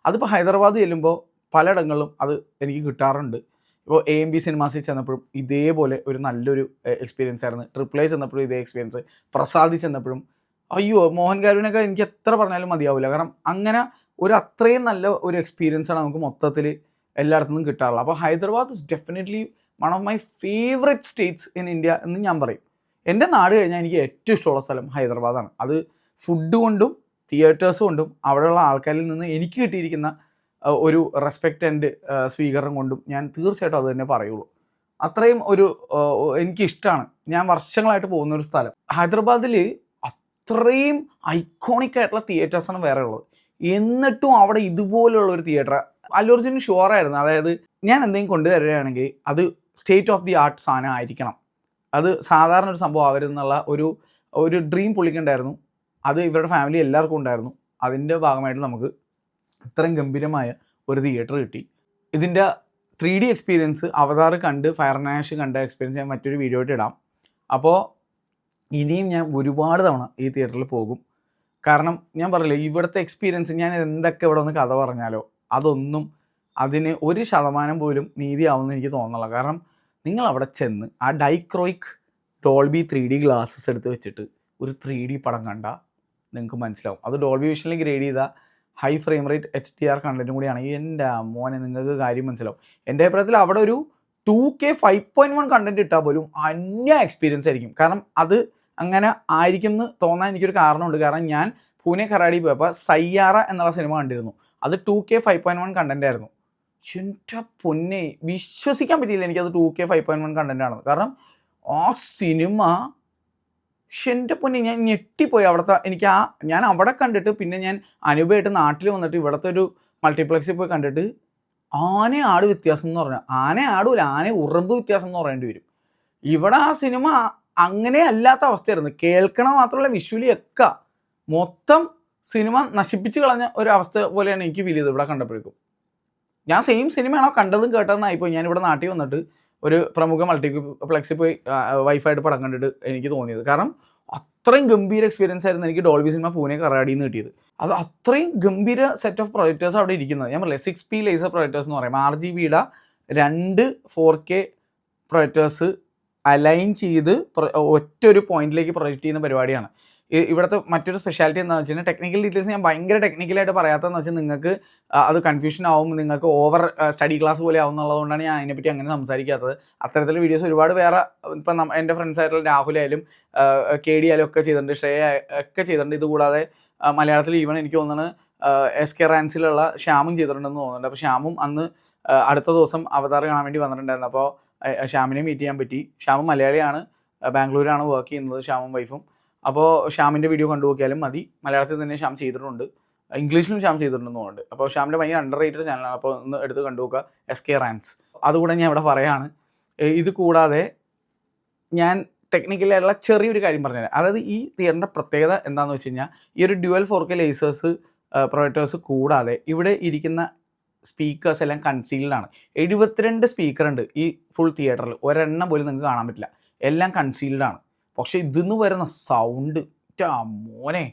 അതിപ്പോൾ ഹൈദരാബാദ് ചെല്ലുമ്പോൾ പലയിടങ്ങളിലും അത് എനിക്ക് കിട്ടാറുണ്ട്. ഇപ്പോൾ AMB സിനിമാസിൽ ചെന്നപ്പോഴും ഇതേപോലെ ഒരു നല്ലൊരു എക്സ്പീരിയൻസ് ആയിരുന്നു. ട്രിപ്പിൾ A ചെന്നപ്പോഴും ഇതേ എക്സ്പീരിയൻസ്. പ്രസാദിൽ ചെന്നപ്പോഴും അയ്യോ മോഹൻ ഗാരുവിനൊക്കെ എനിക്ക് എത്ര പറഞ്ഞാലും മതിയാവില്ല. കാരണം അങ്ങനെ അത്രയും നല്ല ഒരു എക്സ്പീരിയൻസാണ് നമുക്ക് മൊത്തത്തിൽ എല്ലായിടത്തു നിന്നും കിട്ടാറുള്ളത്. അപ്പോൾ Hyderabad is definitely one of my favourite States in India എന്ന് ഞാൻ പറയും. എൻ്റെ നാട് കഴിഞ്ഞാൽ എനിക്ക് ഏറ്റവും ഇഷ്ടമുള്ള സ്ഥലം ഹൈദരാബാദാണ്. അത് ഫുഡ് കൊണ്ടും തിയേറ്റേഴ്സ് കൊണ്ടും അവിടെയുള്ള ആൾക്കാരിൽ നിന്ന് എനിക്ക് കിട്ടിയിരിക്കുന്ന ഒരു റെസ്പെക്റ്റ് ആൻഡ് സ്വീകരണം കൊണ്ടും ഞാൻ തീർച്ചയായിട്ടും അത് തന്നെ പറയുള്ളൂ. അത്രയും എനിക്കിഷ്ടമാണ്. ഞാൻ വർഷങ്ങളായിട്ട് പോകുന്ന ഒരു സ്ഥലം. ഹൈദരാബാദിൽ അത്രയും ഐക്കോണിക് ആയിട്ടുള്ള തിയേറ്റേഴ്സാണ് വേറെ ഉള്ളത്. എന്നിട്ടും അവിടെ ഇതുപോലുള്ള ഒരു തിയേറ്റർ അല്ലു അർജുന് ഷുവറായിരുന്നു. അതായത് ഞാൻ എന്തെങ്കിലും കൊണ്ടുവരികയാണെങ്കിൽ അത് സ്റ്റേറ്റ് ഓഫ് ദി ആർട്ട് സാധനം ആയിരിക്കണം. അത് സാധാരണ ഒരു സംഭവം ആവരുതെന്നുള്ള ഒരു ഡ്രീം പുള്ളിക്കുണ്ടായിരുന്നു. അത് ഇവരുടെ ഫാമിലി എല്ലാവർക്കും ഉണ്ടായിരുന്നു. അതിൻ്റെ ഭാഗമായിട്ട് നമുക്ക് ഇത്രയും ഗംഭീരമായ ഒരു തിയേറ്റർ കിട്ടി. ഇതിൻ്റെ 3D എക്സ്പീരിയൻസ് അവതാർ കണ്ട് ഫയർ നാഷ് കണ്ട എക്സ്പീരിയൻസ് ഞാൻ മറ്റൊരു വീഡിയോ ആയിട്ട് ഇടാം. അപ്പോൾ ഇനിയും ഞാൻ ഒരുപാട് തവണ ഈ തിയേറ്ററിൽ പോകും. കാരണം ഞാൻ പറയില്ലേ, ഇവിടുത്തെ എക്സ്പീരിയൻസ് ഞാൻ എന്തൊക്കെ ഇവിടെ ഒന്ന് കഥ പറഞ്ഞാലോ അതൊന്നും അതിന് 1% പോലും നീതിയാവുമെന്ന് എനിക്ക് തോന്നുന്നില്ല. കാരണം നിങ്ങൾ അവിടെ ചെന്ന് ആ ഡൈക്രോയിക് ഡോൾബി 3D ഗ്ലാസ്സസ് എടുത്ത് വെച്ചിട്ട് ഒരു 3D പടം കണ്ടാൽ നിങ്ങൾക്ക് മനസ്സിലാവും. അത് ഡോൾബി വിഷനിൽ ഗ്രേഡ് ചെയ്ത ഹൈ ഫ്രെയിം റേറ്റ് HDR കണ്ടൻറ്റും കൂടിയാണ്. എൻ്റെ മോനെ നിങ്ങൾക്ക് കാര്യം മനസ്സിലാവും. എൻ്റെ അഭിപ്രായത്തിൽ അവിടെ ഒരു 2K 5.1 കണ്ടൻറ്റ് ഇട്ടാൽ പോലും അന്യ എക്സ്പീരിയൻസ് ആയിരിക്കും. കാരണം അത് അങ്ങനെ ആയിരിക്കും എന്ന് തോന്നാൻ എനിക്കൊരു കാരണമുണ്ട്. കാരണം ഞാൻ പൂനെ കറാടി പോയപ്പോൾ സയ്യാറ എന്നുള്ള സിനിമ കണ്ടിരുന്നു. അത് 2K 5.1 കണ്ടൻ്റ് ആയിരുന്നു. എൻ്റെ പൊന്നെ വിശ്വസിക്കാൻ പറ്റിയില്ല എനിക്കത് 2K 5.1 കണ്ടൻ്റ് ആണെന്ന്. കാരണം ആ സിനിമ എൻ്റെ പൊന്നെ ഞാൻ ഞെട്ടിപ്പോയി. അവിടുത്തെ ഞാൻ അവിടെ കണ്ടിട്ട് പിന്നെ ഞാൻ അനുഭവമായിട്ട് നാട്ടിൽ വന്നിട്ട് ഇവിടുത്തെ ഒരു മൾട്ടിപ്ലക്സിൽ പോയി കണ്ടിട്ട് ആന വ്യത്യാസം എന്ന് പറഞ്ഞാൽ ആന ഉറമ്പ് വ്യത്യാസം എന്ന് പറയേണ്ടി വരും. ഇവിടെ ആ സിനിമ അങ്ങനെ അല്ലാത്ത അവസ്ഥയായിരുന്നു. കേൾക്കണ മാത്രമല്ല വിഷ്വലി ഒക്കെ മൊത്തം സിനിമ നശിപ്പിച്ച് കളഞ്ഞ ഒരു അവസ്ഥ പോലെയാണ് എനിക്ക് ഫീൽ ചെയ്തത് ഇവിടെ കണ്ടപ്പോഴേക്കും. ഞാൻ സെയിം സിനിമയാണോ കണ്ടതും കേട്ടതെന്നായിപ്പോയി. ഞാനിവിടെ നാട്ടിൽ വന്നിട്ട് ഒരു പ്രമുഖ മൾട്ടിപ്ലക്സിൽ പോയി വൈഫായിട്ട് പടം കണ്ടിട്ട് എനിക്ക് തോന്നിയത്. കാരണം അത്രയും ഗംഭീര എക്സ്പീരിയൻസ് ആയിരുന്നു എനിക്ക് ഡോൾബി സിനിമ പൂനെ കറാടിയിൽ നിന്ന് കിട്ടിയത്. അത് അത്രയും ഗംഭീര സെറ്റ് ഓഫ് പ്രൊജക്ടേഴ്സ് അവിടെ ഇരിക്കുന്നത്. ഞാൻ പറയില്ലേ 6P ലേസർ പ്രൊജക്ടേഴ്സ് എന്ന് പറയും. RGBയുടെ 2 4K പ്രൊജക്ടേഴ്സ് അലൈൻ ചെയ്ത് ഒറ്റ ഒരു പോയിന്റിലേക്ക് പ്രൊജക്റ്റ് ചെയ്യുന്ന പരിപാടിയാണ്. ഇവിടുത്തെ മറ്റൊരു സ്പെഷ്യാലിറ്റി എന്താണെന്ന് വെച്ച് കഴിഞ്ഞാൽ ടെക്നിക്കൽ ഡീറ്റെയിൽസ് ഞാൻ ഭയങ്കര ടെക്നിക്കലായിട്ട് പറയാത്തതെന്ന് വെച്ചാൽ നിങ്ങൾക്ക് അത് കൺഫ്യൂഷൻ ആവും, നിങ്ങൾക്ക് ഓവർ സ്റ്റഡി ക്ലാസ് പോലെ ആവും എന്നുള്ളതുകൊണ്ടാണ് ഞാൻ അതിനെപ്പറ്റി അങ്ങനെ സംസാരിക്കാത്തത്. അത്തരത്തിലുള്ള വീഡിയോസ് ഒരുപാട് വേറെ ഇപ്പം എൻ്റെ ഫ്രണ്ട്സ് ആയിട്ടുള്ള രാഹുലായാലും KD ആയാലും ഒക്കെ ചെയ്തിട്ടുണ്ട്, ശ്രേയ ഒക്കെ ചെയ്തിട്ടുണ്ട്. ഇതുകൂടാതെ മലയാളത്തിൽ ഈവൻ എനിക്ക് തോന്നുന്നത് SK റാൻസിലുള്ള ശ്യാമും ചെയ്തിട്ടുണ്ടെന്ന് തോന്നുന്നുണ്ട്. അപ്പോൾ ശ്യാമും അന്ന് അടുത്ത ദിവസം അവതാർ കാണാൻ വേണ്ടി വന്നിട്ടുണ്ടായിരുന്നു. അപ്പോൾ ശ്യാമിനെ മീറ്റ് ചെയ്യാൻ പറ്റി. ശ്യാം മലയാളിയാണ്, ബാംഗ്ലൂരാണ് വർക്ക് ചെയ്യുന്നത്, ശ്യാമും വൈഫും. അപ്പോൾ ശ്യാമിൻ്റെ വീഡിയോ കണ്ടു നോക്കിയാലും മതി, മലയാളത്തിൽ തന്നെ ശ്യാം ചെയ്തിട്ടുണ്ട്, ഇംഗ്ലീഷിലും ശ്യാം ചെയ്തിട്ടുണ്ടെന്ന് തോന്നുന്നുണ്ട്. അപ്പോൾ ശ്യാമിൻ്റെ ഭയങ്കര അണ്ടർ റേറ്റഡ് ചാനലാണ്, അപ്പോൾ ഒന്ന് എടുത്ത് കണ്ടു നോക്കുക, SK റാൻസ്. അതുകൂടെ ഞാൻ ഇവിടെ പറയാണ്. ഇത് കൂടാതെ ഞാൻ ടെക്നിക്കലായിട്ടുള്ള ചെറിയൊരു കാര്യം പറഞ്ഞുതരാം. അതായത് ഈ തിയേറ്ററിൻ്റെ പ്രത്യേകത എന്താണെന്ന് വെച്ച് കഴിഞ്ഞാൽ ഈ ഒരു ഡ്യുവൽ 4K ലേസേഴ്സ് പ്രൊജക്ടേഴ്സ് കൂടാതെ ഇവിടെ ഇരിക്കുന്ന സ്പീക്കേഴ്സ് എല്ലാം കൺസീൽഡാണ്. 72 സ്പീക്കർ ഉണ്ട് ഈ ഫുൾ തിയേറ്ററിൽ, ഒരെണ്ണം പോലും നിങ്ങൾക്ക് കാണാൻ പറ്റില്ല, എല്ലാം കൺസീൽഡാണ്. പക്ഷേ ഇതിന്ന് വരുന്ന സൗണ്ട് മോനെ,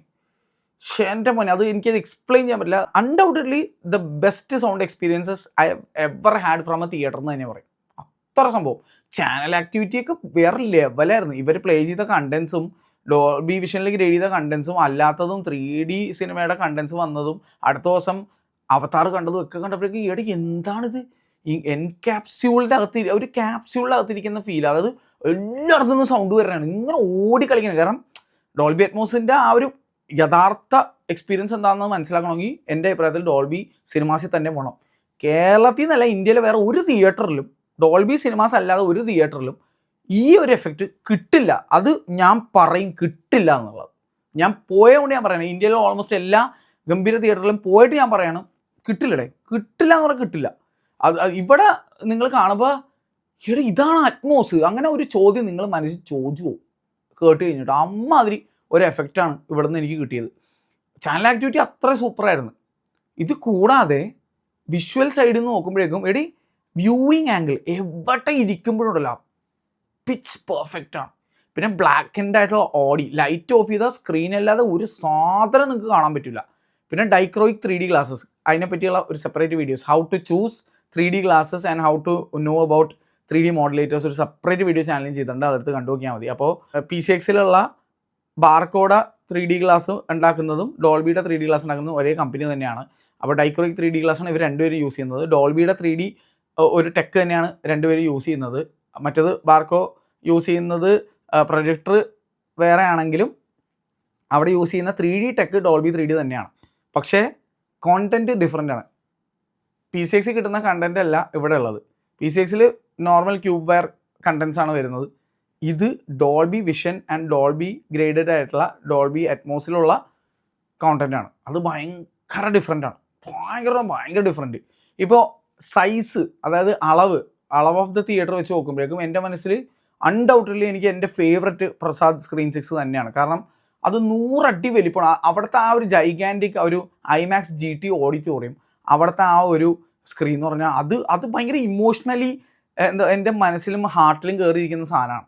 എൻ്റെ മോനെ, അത് എനിക്കത് എക്സ്പ്ലെയിൻ ചെയ്യാൻ പറ്റില്ല. Undoubtedly the best sound experiences I ever had from A theatre എന്ന് തന്നെ പറയും. അത്ര സംഭവം. ചാനൽ ആക്ടിവിറ്റിയൊക്കെ വേറെ ലെവലായിരുന്നു. ഇവർ പ്ലേ ചെയ്ത കണ്ടൻസും ഡോൾബി വിഷനിലേക്ക് റെഡി ചെയ്ത കണ്ടൻസും അല്ലാത്തതും 3D സിനിമയുടെ കണ്ടൻസ് വന്നതും അടുത്ത ദിവസം അവതാർ കണ്ടതും ഒക്കെ കണ്ടപ്പോഴേക്കും ഈയിടെ എന്താണിത്, ഈ എൻക്യാപ്സ്യൂളിൻ്റെ ഒരു ക്യാപ്സ്യൂളിൻ്റെ അകത്തിരിക്കുന്ന ഫീൽ. അതായത് എല്ലായിടത്തു നിന്നും സൗണ്ട് വരാനാണ്, ഇങ്ങനെ ഓടിക്കളിക്കുന്നത്. കാരണം ഡോൾബി അറ്റ്മോസിൻ്റെ ആ ഒരു യഥാർത്ഥ എക്സ്പീരിയൻസ് എന്താണെന്ന് മനസ്സിലാക്കണമെങ്കിൽ എൻ്റെ അഭിപ്രായത്തിൽ ഡോൾബി സിനിമാസിൽ തന്നെ പോകണം. കേരളത്തിൽ നിന്നല്ല, ഇന്ത്യയിലെ വേറെ ഒരു തിയേറ്ററിലും ഡോൾബി സിനിമാസ് അല്ലാതെ ഒരു തിയേറ്ററിലും ഈ ഒരു എഫക്റ്റ് കിട്ടില്ല. അത് ഞാൻ പറയും, കിട്ടില്ല എന്നുള്ളത്. ഞാൻ പോയതുകൊണ്ട് ഞാൻ പറയണം, ഇന്ത്യയിലെ ഓൾമോസ്റ്റ് എല്ലാ ഗംഭീര തിയേറ്ററിലും പോയിട്ട് ഞാൻ പറയണം, കിട്ടില്ലടേ, കിട്ടില്ല എന്ന് പറഞ്ഞാൽ കിട്ടില്ല. അത് ഇവിടെ നിങ്ങൾ കാണുമ്പോൾ ഇവിടെ ഇതാണ് അറ്റ്മോസ്, അങ്ങനെ ഒരു ചോദ്യം നിങ്ങൾ മനസ്സിൽ ചോദിച്ചു പോകും കേട്ട് കഴിഞ്ഞിട്ട്. അമ്മാതിരി ഒരു എഫക്റ്റാണ് ഇവിടെ നിന്ന് എനിക്ക് കിട്ടിയത്. ചാനൽ ആക്ടിവിറ്റി അത്ര സൂപ്പറായിരുന്നു. ഇത് കൂടാതെ വിഷ്വൽ സൈഡിൽ നിന്ന് നോക്കുമ്പോഴേക്കും വ്യൂയിങ് ആംഗിൾ എവിടെ ഇരിക്കുമ്പോഴുണ്ടല്ലോ പിച്ച് പെർഫെക്റ്റ് ആണ്. പിന്നെ ബ്ലാക്ക് ആൻഡ് ആയിട്ടുള്ള ഓഡി, ലൈറ്റ് ഓഫ് ചെയ്ത സ്ക്രീനല്ലാതെ ഒരു സാധനം നിങ്ങൾക്ക് കാണാൻ പറ്റില്ല. പിന്നെ ഡൈക്രോയിക് 3D ഗ്ലാസസ്, അതിനെപ്പറ്റിയുള്ള ഒരു separate videos, how to choose 3D glasses and how to know about 3D modulators, ഒരു സെപ്പറേറ്റ് വീഡിയോ ചാനലിൽ ചെയ്തിട്ടുണ്ട്, അതെടുത്ത് കണ്ടു നോക്കിയാൽ മതി. അപ്പോൾ PCXലുള്ള ബാർകോഡ 3D ഗ്ലാസ് ഉണ്ടാക്കുന്നതും ഡോൾബിയുടെ 3D ഗ്ലാസ് ഉണ്ടാക്കുന്നതും ഒരേ കമ്പനി തന്നെയാണ്. അപ്പോൾ ഡൈക്രോയിക് 3D ഗ്ലാസ്സാണ് ഇവർ രണ്ടുപേരും യൂസ് ചെയ്യുന്നത്. ഡോൾബിയുടെ 3D ഒരു ടെക്ക് തന്നെയാണ് രണ്ടുപേരും യൂസ് ചെയ്യുന്നത്. മറ്റേത് ബാർക്കോ യൂസ് ചെയ്യുന്നത് പ്രൊജക്ടർ വേറെ ആണെങ്കിലും അവിടെ യൂസ് ചെയ്യുന്ന 3D ടെക്ക് ഡോൾബി 3D തന്നെയാണ്. പക്ഷേ കോണ്ടൻറ്റ് ഡിഫറെൻ്റ് ആണ്. PCX കിട്ടുന്ന കണ്ടൻറ്റ് അല്ല ഇവിടെ ഉള്ളത്. PCXൽ നോർമൽ ക്യൂബ് വയർ കണ്ടൻസ് ആണ് വരുന്നത്. ഇത് Dolby vision and Dolby graded ആയിട്ടുള്ള ഡോൾബി അറ്റ്മോസിലുള്ള കോണ്ടൻ്റ് ആണ്. അത് ഭയങ്കര ഡിഫറെൻ്റ് ആണ്, ഭയങ്കര ഡിഫറെൻറ്റ്. ഇപ്പോൾ സൈസ്, അതായത് അളവ് ഓഫ് ദ തിയേറ്റർ വെച്ച് നോക്കുമ്പോഴേക്കും എൻ്റെ മനസ്സിൽ അൺഡൗട്ടഡ്ലി എനിക്ക് എൻ്റെ ഫേവററ്റ് പ്രസാദ് സ്ക്രീൻ 6 തന്നെയാണ്. കാരണം അത് 100 അടി വലിപ്പമാണ്. അവിടുത്തെ ആ ഒരു ജൈഗാൻറ്റിക് ഒരു IMAX GT ഓഡിറ്റോറിയം, അവിടുത്തെ ആ ഒരു സ്ക്രീൻ എന്ന് പറഞ്ഞാൽ അത് ഭയങ്കര ഇമോഷണലി എൻ്റെ മനസ്സിലും ഹാർട്ടിലും കയറിയിരിക്കുന്ന സാധനമാണ്.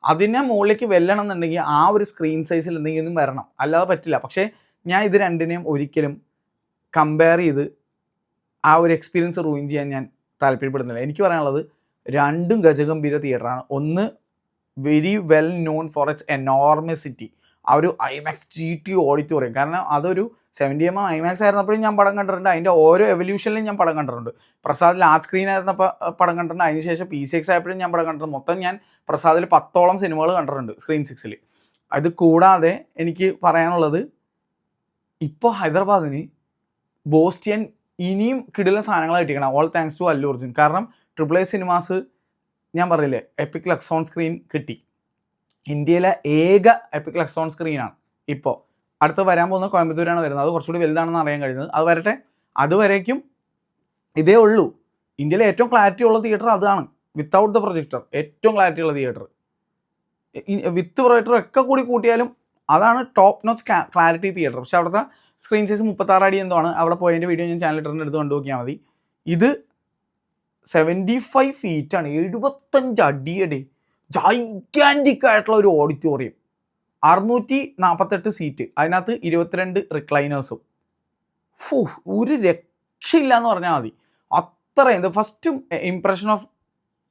അതിനെ മുകളിലേക്ക് വെല്ലണം എന്നുണ്ടെങ്കിൽ ആ ഒരു സ്ക്രീൻ സൈസിൽ എന്തെങ്കിലും വരണം, അല്ലാതെ പറ്റില്ല. പക്ഷേ ഞാൻ ഇത് രണ്ടിനെയും ഒരിക്കലും കമ്പയർ ചെയ്ത് ആ ഒരു എക്സ്പീരിയൻസ് റൂയിൻ ചെയ്യാൻ ഞാൻ താല്പര്യപ്പെടുന്നില്ല. എനിക്ക് പറയാനുള്ളത് രണ്ടും ഗജഗംഭീര തിയേറ്ററാണ്. ഒന്ന് very well known for its enormosity, ആ ഒരു IMAX GT ഓഡിറ്റോറിയം. കാരണം അതൊരു 70mm IMAX ആയിരുന്നപ്പോഴും ഞാൻ പടം കണ്ടിട്ടുണ്ട്, അതിൻ്റെ ഓരോ എവല്യൂഷനിലും ഞാൻ പടം കണ്ടിട്ടുണ്ട്. പ്രസാദിൽ ലാർജ് സ്ക്രീൻ ആയിരുന്നപ്പോൾ പടം കണ്ടിട്ടുണ്ട്, അതിനുശേഷം PCX ആയപ്പോഴും ഞാൻ പടം കണ്ടിട്ടുണ്ട്. മൊത്തം ഞാൻ പ്രസാദിൽ 10ഓളം സിനിമകൾ കണ്ടിട്ടുണ്ട് സ്ക്രീൻ 6ൽ. അത് കൂടാതെ എനിക്ക് പറയാനുള്ളത്, ഇപ്പോൾ ഹൈദരാബാദിന് ബോസ്റ്റിയൻ ഇനിയും കിടിലൻ സാധനങ്ങൾ കിട്ടിക്കണം, all thanks to Allu Arjun. കാരണം AAA സിനിമാസ് ഞാൻ പറയില്ലേ, എപ്പിക് ലക്സോൺ സ്ക്രീൻ കിട്ടി. ഇന്ത്യയിലെ ഏക എപ്പിക് ലക്സോൺ സ്ക്രീനാണ്. ഇപ്പോൾ അടുത്ത് വരാൻ പോകുന്ന കോയമ്പത്തൂരാണ് വരുന്നത്, അത് കുറച്ചുകൂടി വലുതാണെന്ന് അറിയാൻ കഴിയുന്നത്. അത് വരട്ടെ, അതുവരേക്കും ഇതേ ഉള്ളൂ. ഇന്ത്യയിലെ ഏറ്റവും ക്ലാരിറ്റി ഉള്ള തിയേറ്റർ അതാണ്, വിത്തൗട്ട് ദ പ്രൊജക്ടർ ഏറ്റവും ക്ലാരിറ്റി ഉള്ള തിയേറ്റർ. വിത്ത് പ്രൊജക്ടർ ഒക്കെ കൂടി കൂട്ടിയാലും അതാണ് ടോപ്പ് നോച്ച് ക്ലാരിറ്റി തിയേറ്റർ. പക്ഷേ അവിടുത്തെ സ്ക്രീൻ സൈസ് 36 അടി എന്തോ ആണ്. അവിടെ പോയതിൻ്റെ വീഡിയോ ഞാൻ ചാനൽ ഇട്ടിട്ട് എടുത്ത് കണ്ടു നോക്കിയാൽ മതി. ഇത് 75 ഫീറ്റാണ്, 75 അടിയടി, ജൈഗാൻറ്റിക് ആയിട്ടുള്ള ഒരു ഓഡിറ്റോറിയം, 648 സീറ്റ്, അതിനകത്ത് 22 റിക്ലൈനേഴ്സും. ഒരു രക്ഷയില്ല എന്ന് പറഞ്ഞാൽ മതി. അത്രയും the first impression of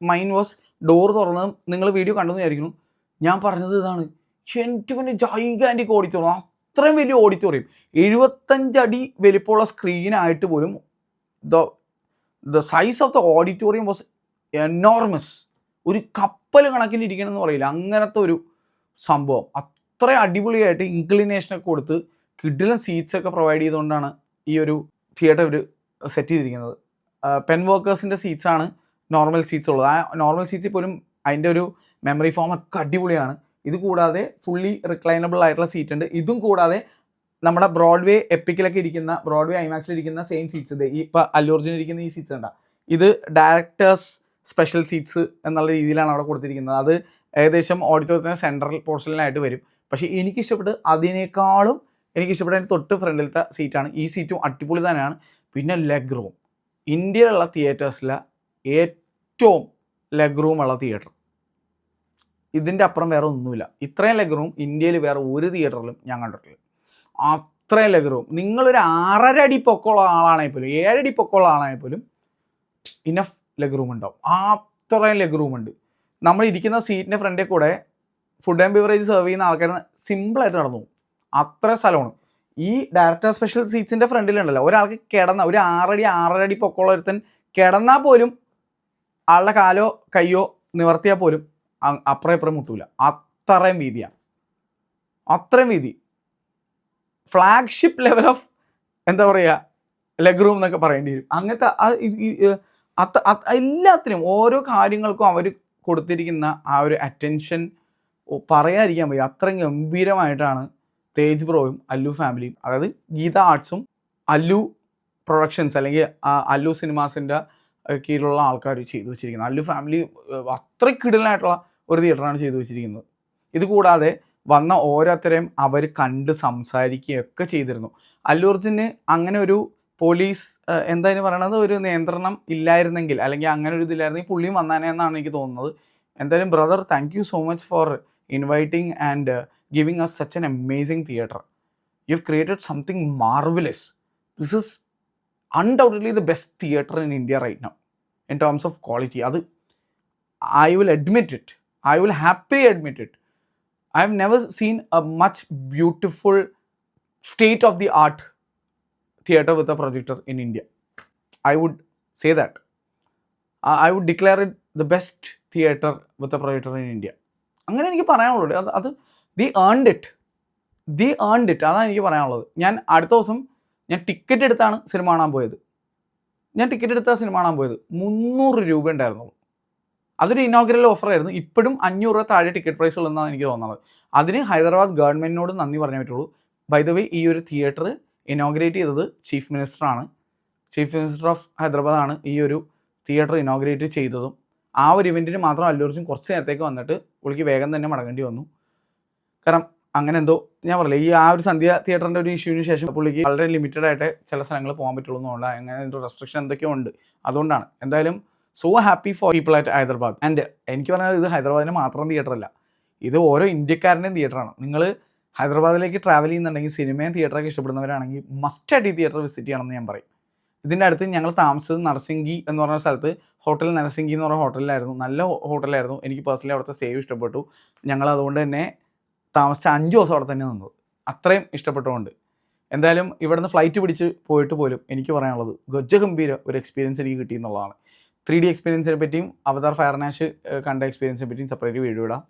mine was door തുറന്നതും നിങ്ങൾ വീഡിയോ കണ്ടെന്ന് വിചാരിക്കുന്നു. ഞാൻ പറഞ്ഞത് ഇതാണ്, എനിക്ക് പിന്നെ ജൈഗാൻറ്റിക് ഓഡിറ്റോറിയം, അത്രയും വലിയ ഓഡിറ്റോറിയം, 75 അടി വലിപ്പമുള്ള സ്ക്രീനായിട്ട് പോലും the size of the auditorium was enormous. ഒരു കപ്പൽ കണക്കിന് ഇരിക്കണമെന്ന് പറയില്ല, അങ്ങനത്തെ ഒരു സംഭവം. അത്ര അടിപൊളിയായിട്ട് ഇൻക്ലിനേഷനൊക്കെ കൊടുത്ത് കിഡിലും സീറ്റ്സൊക്കെ പ്രൊവൈഡ് ചെയ്തുകൊണ്ടാണ് ഈ ഒരു തിയേറ്റർ ഇവർ സെറ്റ് ചെയ്തിരിക്കുന്നത്. പെൻ വർക്കേഴ്സിൻ്റെ സീറ്റ്സാണ് നോർമൽ സീറ്റ്സ് ഉള്ളത്. ആ നോർമൽ സീറ്റ്സിൽ പോലും അതിൻ്റെ ഒരു മെമ്മറി ഫോം ഒക്കെ അടിപൊളിയാണ്. ഇത് കൂടാതെ ഫുള്ളി റിക്ലൈനബിൾ ആയിട്ടുള്ള സീറ്റ് ഉണ്ട്. ഇതും കൂടാതെ നമ്മുടെ ബ്രോഡ്വേ എപ്പിക്കിലൊക്കെ ഇരിക്കുന്ന, ബ്രോഡ്വേ ഐമാക്സിൽ ഇരിക്കുന്ന സെയിം സീറ്റ്സ് ഇത് ഇപ്പോൾ അല്ലു അർജുൻ ഇരിക്കുന്ന ഈ സീറ്റ്സ് ഉണ്ടാ, ഇത് ഡയറക്ടേഴ്സ് സ്പെഷ്യൽ സീറ്റ്സ് എന്നുള്ള രീതിയിലാണ് അവിടെ കൊടുത്തിരിക്കുന്നത്. അത് ഏകദേശം ഓഡിറ്റോറിയത്തിൻ്റെ സെൻട്രൽ പോർഷനിലായിട്ട് വരും. പക്ഷേ എനിക്കിഷ്ടപ്പെട്ട് അതിനേക്കാളും എനിക്കിഷ്ടപ്പെട്ട അതിൻ്റെ തൊട്ട് ഫ്രണ്ടിലത്തെ സീറ്റാണ്. ഈ സീറ്റും അടിപൊളി തന്നെയാണ്. പിന്നെ ലെഗ് റൂം, ഇന്ത്യയിലുള്ള തിയേറ്റേഴ്സിലെ ഏറ്റവും ലെഗ് റൂം ഉള്ള തിയേറ്റർ. ഇതിൻ്റെ അപ്പുറം വേറെ ഒന്നുമില്ല. ഇത്രയും ലെഗ് റൂം ഇന്ത്യയിൽ വേറെ ഒരു തിയേറ്ററിലും ഞാൻ കണ്ടിട്ടില്ല. അത്രയും ലെഗ് റൂം. നിങ്ങളൊരു 6.5 അടി പൊക്കമുള്ള ആളാണെങ്കിൽ പോലും, 7 അടി പൊക്കമുള്ള ആളാണെങ്കിൽ പോലും ഇനഫ് ലെഗ് റൂം ഉണ്ടാവും. അത്രയും ലെഗ് റൂം ഉണ്ട്. നമ്മൾ ഇരിക്കുന്ന സീറ്റിൻ്റെ ഫ്രണ്ടിൽ കൂടെ ഫുഡ് ആൻഡ് ബിവറേജ് സെർവ് ചെയ്യുന്ന ആൾക്കാർ സിമ്പിളായിട്ട് നടന്നു പോകും. അത്ര സ്ഥലമാണ്. ഈ ഡയറക്ടർ സ്പെഷ്യൽ സീറ്റ്സിൻ്റെ ഫ്രണ്ടിലുണ്ടല്ലോ, ഒരാൾക്ക് കിടന്ന ഒരു 6 അടി 6.5 അടി പൊക്കമുള്ള ഒരുത്തൻ കിടന്നാൽ പോലും ആളുടെ കാലോ കയ്യോ നിവർത്തിയാൽ പോലും അപ്പുറം ഇപ്പുറം മുട്ടൂല. അത്രയും വീതിയാണ്, അത്രയും വീതി. ഫ്ലാഗ്ഷിപ്പ് ലെവൽ ഓഫ് എന്താ പറയുക ലെഗ് റൂം എന്നൊക്കെ പറയേണ്ടി വരും. അങ്ങനത്തെ എല്ലാത്തിനും ഓരോ കാര്യങ്ങൾക്കും അവർ കൊടുത്തിരിക്കുന്ന ആ ഒരു അറ്റൻഷൻ പറയാതിരിക്കാൻ വയ്യ. അത്രയും ഗംഭീരമായിട്ടാണ് തേജ് ബ്രോയും അല്ലു ഫാമിലിയും, അതായത് ഗീത ആർട്സും അല്ലു പ്രൊഡക്ഷൻസ് അല്ലെങ്കിൽ അല്ലു സിനിമാസിൻ്റെ കീഴിലുള്ള ആൾക്കാർ ചെയ്തു വെച്ചിരിക്കുന്നത്. അല്ലു ഫാമിലി അത്രയ്ക്ക് കിടലായിട്ടുള്ള ഒരു തിയേറ്ററാണ് ചെയ്തു വെച്ചിരിക്കുന്നത്. ഇത് കൂടാതെ വന്ന ഓരോരുത്തരെയും അവർ കണ്ട് സംസാരിക്കുകയൊക്കെ ചെയ്തിരുന്നു. അല്ലു അർജുന് അങ്ങനെ ഒരു പോലീസ് എന്തായാലും പറയണത് ഒരു നിയന്ത്രണം ഇല്ലായിരുന്നെങ്കിൽ, അല്ലെങ്കിൽ അങ്ങനെ ഒരു ഇതില്ലായിരുന്നെങ്കിൽ പുള്ളിയും വന്നാനേ എന്നാണ് എനിക്ക് തോന്നുന്നത്. എന്തായാലും brother, thank you so much for inviting and giving us such an amazing theatre. You've created something marvelous. This is undoubtedly the best theatre in India right now in terms of quality. Adu I will admit it. I will happily admit it. I have never seen a much beautiful state of the art theatre with a projector in India. I would say that. I would declare it the best theatre with a projector in India. അങ്ങനെ എനിക്ക് പറയാനുള്ളൂ. അത് the earned it അതാണ് എനിക്ക് പറയാനുള്ളത്. ഞാൻ അടുത്ത ദിവസം ഞാൻ ടിക്കറ്റ് എടുത്താണ് സിനിമ കാണാൻ പോയത്. 300 രൂപ ഉണ്ടായിരുന്നുള്ളൂ. അതൊരു ഇനോഗ്രൽ ഓഫറായിരുന്നു. ഇപ്പോഴും 500 രൂപ താഴെ ടിക്കറ്റ് പ്രൈസ് ഉള്ളതെന്നാണ് എനിക്ക് തോന്നുന്നത്. അതിന് ഹൈദരാബാദ് ഗവൺമെൻറ്റിനോട് നന്ദി പറഞ്ഞേ പറ്റുള്ളൂ. ബൈ ദ വേ, ഈ ഒരു തിയേറ്റർ ഇനോഗ്രേറ്റ് ചെയ്തത് ചീഫ് മിനിസ്റ്ററാണ്. ചീഫ് മിനിസ്റ്റർ ഓഫ് ഹൈദരാബാദ് ആണ് ഈ ഒരു തിയേറ്റർ ഇനോഗ്രേറ്റ് ചെയ്തതും. ആ ഒരു ഇവൻറ്റിന് മാത്രം അല്ലു അർജുൻ കുറച്ച് നേരത്തേക്ക് വന്നിട്ട് പുള്ളിക്ക് വേഗം തന്നെ മടങ്ങേണ്ടി വന്നു. കാരണം അങ്ങനെ എന്തോ ഞാൻ പറയില്ല, ഈ ആ ഒരു സന്ധ്യ തിയേറ്ററിൻ്റെ ഒരു ഇഷ്യൂവിന് ശേഷം പുള്ളിക്ക് വളരെ ലിമിറ്റഡ് ആയിട്ട് ചില സ്ഥലങ്ങളിൽ പോകാൻ പറ്റുള്ളൂ എന്നുകൊണ്ട് അങ്ങനെ ഒരു റെസ്ട്രിക്ഷൻ എന്തൊക്കെയോ ഉണ്ട്. അതുകൊണ്ടാണ്. എന്തായാലും so happy for people at Hyderabad. And എനിക്ക് പറഞ്ഞാൽ ഇത് ഹൈദരാബാദിന് മാത്രം തിയേറ്ററല്ല, ഇത് ഓരോ ഇന്ത്യക്കാരൻ്റെയും തിയേറ്ററാണ്. നിങ്ങൾ ഹൈദരാബാദിലേക്ക് ട്രാവൽ ചെയ്യുന്നുണ്ടെങ്കിൽ, സിനിമയും തിയേറ്ററൊക്കെ ഇഷ്ടപ്പെടുന്നവരാണെങ്കിൽ മസ്റ്റായിട്ട് ഈ തിയേറ്റർ വിസിറ്റ് ചെയ്യണമെന്ന് ഞാൻ പറയും. ഇതിൻ്റെ അടുത്ത് ഞങ്ങൾ താമസിച്ചത് നരസിംഗി എന്ന് പറഞ്ഞ സ്ഥലത്ത്, ഹോട്ടൽ നരസിംഗി എന്ന് പറഞ്ഞ ഹോട്ടലിലായിരുന്നു. നല്ല ഹോട്ടലായിരുന്നു. എനിക്ക് പേഴ്സണലി അവിടുത്തെ സ്റ്റേ ഇഷ്ടപ്പെട്ടു. ഞങ്ങൾ അതുകൊണ്ട് തന്നെ താമസിച്ച 5 ദിവസം അവിടെ തന്നെ നിന്നത്, അത്രയും ഇഷ്ടപ്പെട്ടുകൊണ്ട്. എന്തായാലും ഇവിടെ നിന്ന് ഫ്ലൈറ്റ് പിടിച്ച് പോയിട്ട് പോലും എനിക്ക് പറയാനുള്ളത് ഗജഗംഭീര ഒരു എക്സ്പീരിയൻസ് എനിക്ക് കിട്ടി എന്നുള്ളതാണ്. 3D എക്സ്പീരിയൻസിനെ പറ്റിയും അവതാർ ഫയർനാഷ് കണ്ട എക്സ്പീരിയൻസിനെ പറ്റിയും സെപ്പറേറ്റ് വീഡിയോ ഇടാം.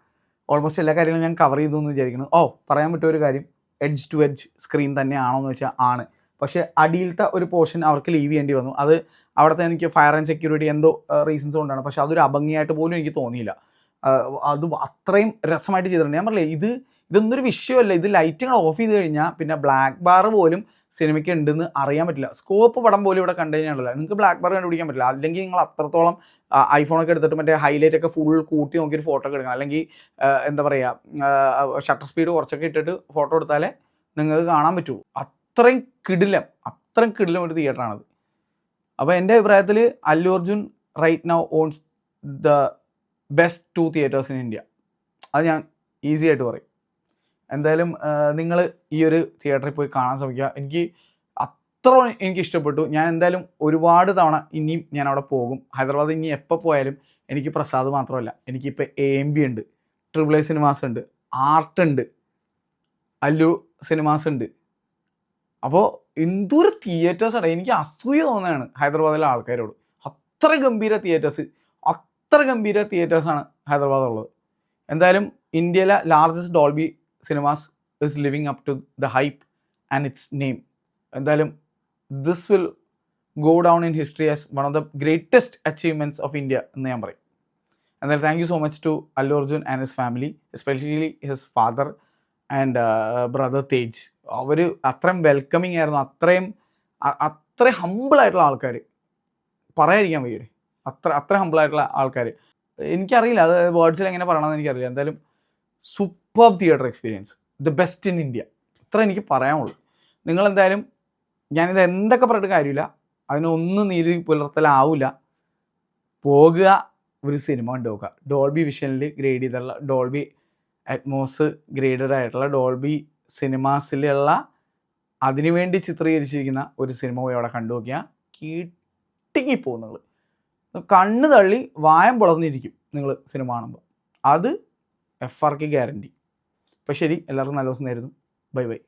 ഓൾമോസ്റ്റ് എല്ലാ കാര്യങ്ങളും ഞാൻ കവർ ചെയ്തു എന്ന് വിചാരിക്കുന്നു. പറയാൻ പറ്റിയ ഒരു കാര്യം, എഡ്ജ് ടു എഡ്ജ് സ്ക്രീൻ തന്നെയാണോ എന്ന് വെച്ചാൽ ആണ്. പക്ഷേ അടിയിലത്തെ ഒരു പോർഷൻ അവർക്ക് ലീവ് ചെയ്യേണ്ടി വന്നു. അത് അവിടുത്തെ എനിക്ക് ഫയർ ആൻഡ് സെക്യൂരിറ്റി എന്തോ റീസൺസ് കൊണ്ടാണ്. പക്ഷേ അതൊരു അഭംഗിയായിട്ട് പോലും എനിക്ക് തോന്നിയില്ല. അത് അത്രയും രസമായിട്ട് ചെയ്തിട്ടുണ്ട്. ഞാൻ പറഞ്ഞില്ലേ, ഇതൊന്നൊരു വിഷയമല്ല. ഇത് ലൈറ്റുകൾ ഓഫ് ചെയ്ത് കഴിഞ്ഞാൽ പിന്നെ ബ്ലാക്ക് ബാർ പോലും സിനിമയ്ക്ക് ഉണ്ടെന്ന് അറിയാൻ പറ്റില്ല. സ്കോപ്പ് പടം പോലും ഇവിടെ കണ്ടു കഴിഞ്ഞാൽ നിങ്ങൾക്ക് ബ്ലാക്ക് ബാർ കണ്ടുപിടിക്കാൻ പറ്റില്ല. അല്ലെങ്കിൽ നിങ്ങൾ അത്രത്തോളം ഐഫോണൊക്കെ എടുത്തിട്ട് മറ്റേ ഹൈലൈറ്റ് ഒക്കെ ഫുൾ കൂട്ടി നോക്കിയൊരു ഫോട്ടോ ഒക്കെ എടുക്കണം. അല്ലെങ്കിൽ എന്താ പറയുക, ഷട്ടർ സ്പീഡ് കുറച്ചൊക്കെ ഇട്ടിട്ട് ഫോട്ടോ എടുത്താലേ നിങ്ങൾക്ക് കാണാൻ പറ്റുള്ളൂ. അത്രയും കിടിലം ഒരു തിയേറ്ററാണത്. അപ്പോൾ എൻ്റെ അഭിപ്രായത്തിൽ Allu Arjun right now owns the best 2 theatres in India. അത് ഞാൻ ഈസി ആയിട്ട് പറയും. എന്തായാലും നിങ്ങൾ ഈ ഒരു തിയേറ്ററിൽ പോയി കാണാൻ ശ്രമിക്കുക. എനിക്ക് ഇഷ്ടപ്പെട്ടു. ഞാൻ എന്തായാലും ഒരുപാട് തവണ ഇനിയും ഞാൻ അവിടെ പോകും. ഹൈദരാബാദ് ഇനി എപ്പോൾ പോയാലും എനിക്ക് പ്രസാദ് മാത്രമല്ല, എനിക്കിപ്പോൾ AMB ഉണ്ട്, AAA സിനിമാസ് ഉണ്ട്. ആർട്ട് ഉണ്ട്, അല്ലു സിനിമാസ് ഉണ്ട്. അപ്പോൾ എന്തൊരു തിയേറ്റേഴ്സാണ്. എനിക്ക് അസൂയ തോന്നുകയാണ് ഹൈദരാബാദിലെ ആൾക്കാരോട്. അത്ര ഗംഭീര തിയേറ്റേഴ്സാണ് ഹൈദരാബാദുള്ളത്. എന്തായാലും ഇന്ത്യയിലെ largest Dolby Cinemas is living up to the hype and its name. എന്തായാലും this will go down in history as one of the greatest achievements of India എന്ന് ഞാൻ പറയും. എന്തായാലും thank you so much to Allu Arjun and his family, especially his father and brother Tej. അവർ അത്രയും welcoming ആയിരുന്നു, അത്രയും ഹമ്പിളായിട്ടുള്ള ആൾക്കാർ, പറയാതിരിക്കാൻ വയ്യേ. അത്ര ഹമ്പിളായിട്ടുള്ള ആൾക്കാർ. എനിക്കറിയില്ല അത് വേർഡ്സിൽ എങ്ങനെ പറയണമെന്ന് എനിക്കറിയില്ല. എന്തായാലും super theatre experience, the best in India, ഇത്ര എനിക്ക് പറയാനുള്ളൂ. നിങ്ങളെന്തായാലും, ഞാനിത് എന്തൊക്കെ പറഞ്ഞിട്ട് കാര്യമില്ല, അതിനൊന്നും നീതി പുലർത്തലാവില്ല. പോകുക, ഒരു സിനിമ കണ്ടു നോക്കുക. ഡോൾബി വിഷനിൽ ഗ്രേഡ് ചെയ്തിട്ടുള്ള, ഡോൾബി അറ്റ്മോസ് ഗ്രേഡഡ് ആയിട്ടുള്ള, ഡോൾബി സിനിമാസിലുള്ള അതിനുവേണ്ടി ചിത്രീകരിച്ചിരിക്കുന്ന ഒരു സിനിമ പോയി അവിടെ കണ്ടു നോക്കിയാൽ കിട്ടിങ്ങിപ്പോകും. നിങ്ങൾ കണ്ണ് തള്ളി വായം പൊളർന്നിരിക്കും നിങ്ങൾ സിനിമ കാണുമ്പോൾ. അത് FRK ഗ്യാരണ്ടി. അപ്പോൾ ശരി, എല്ലാവർക്കും നല്ല ദിവസം നേരുന്നു. Bye bye.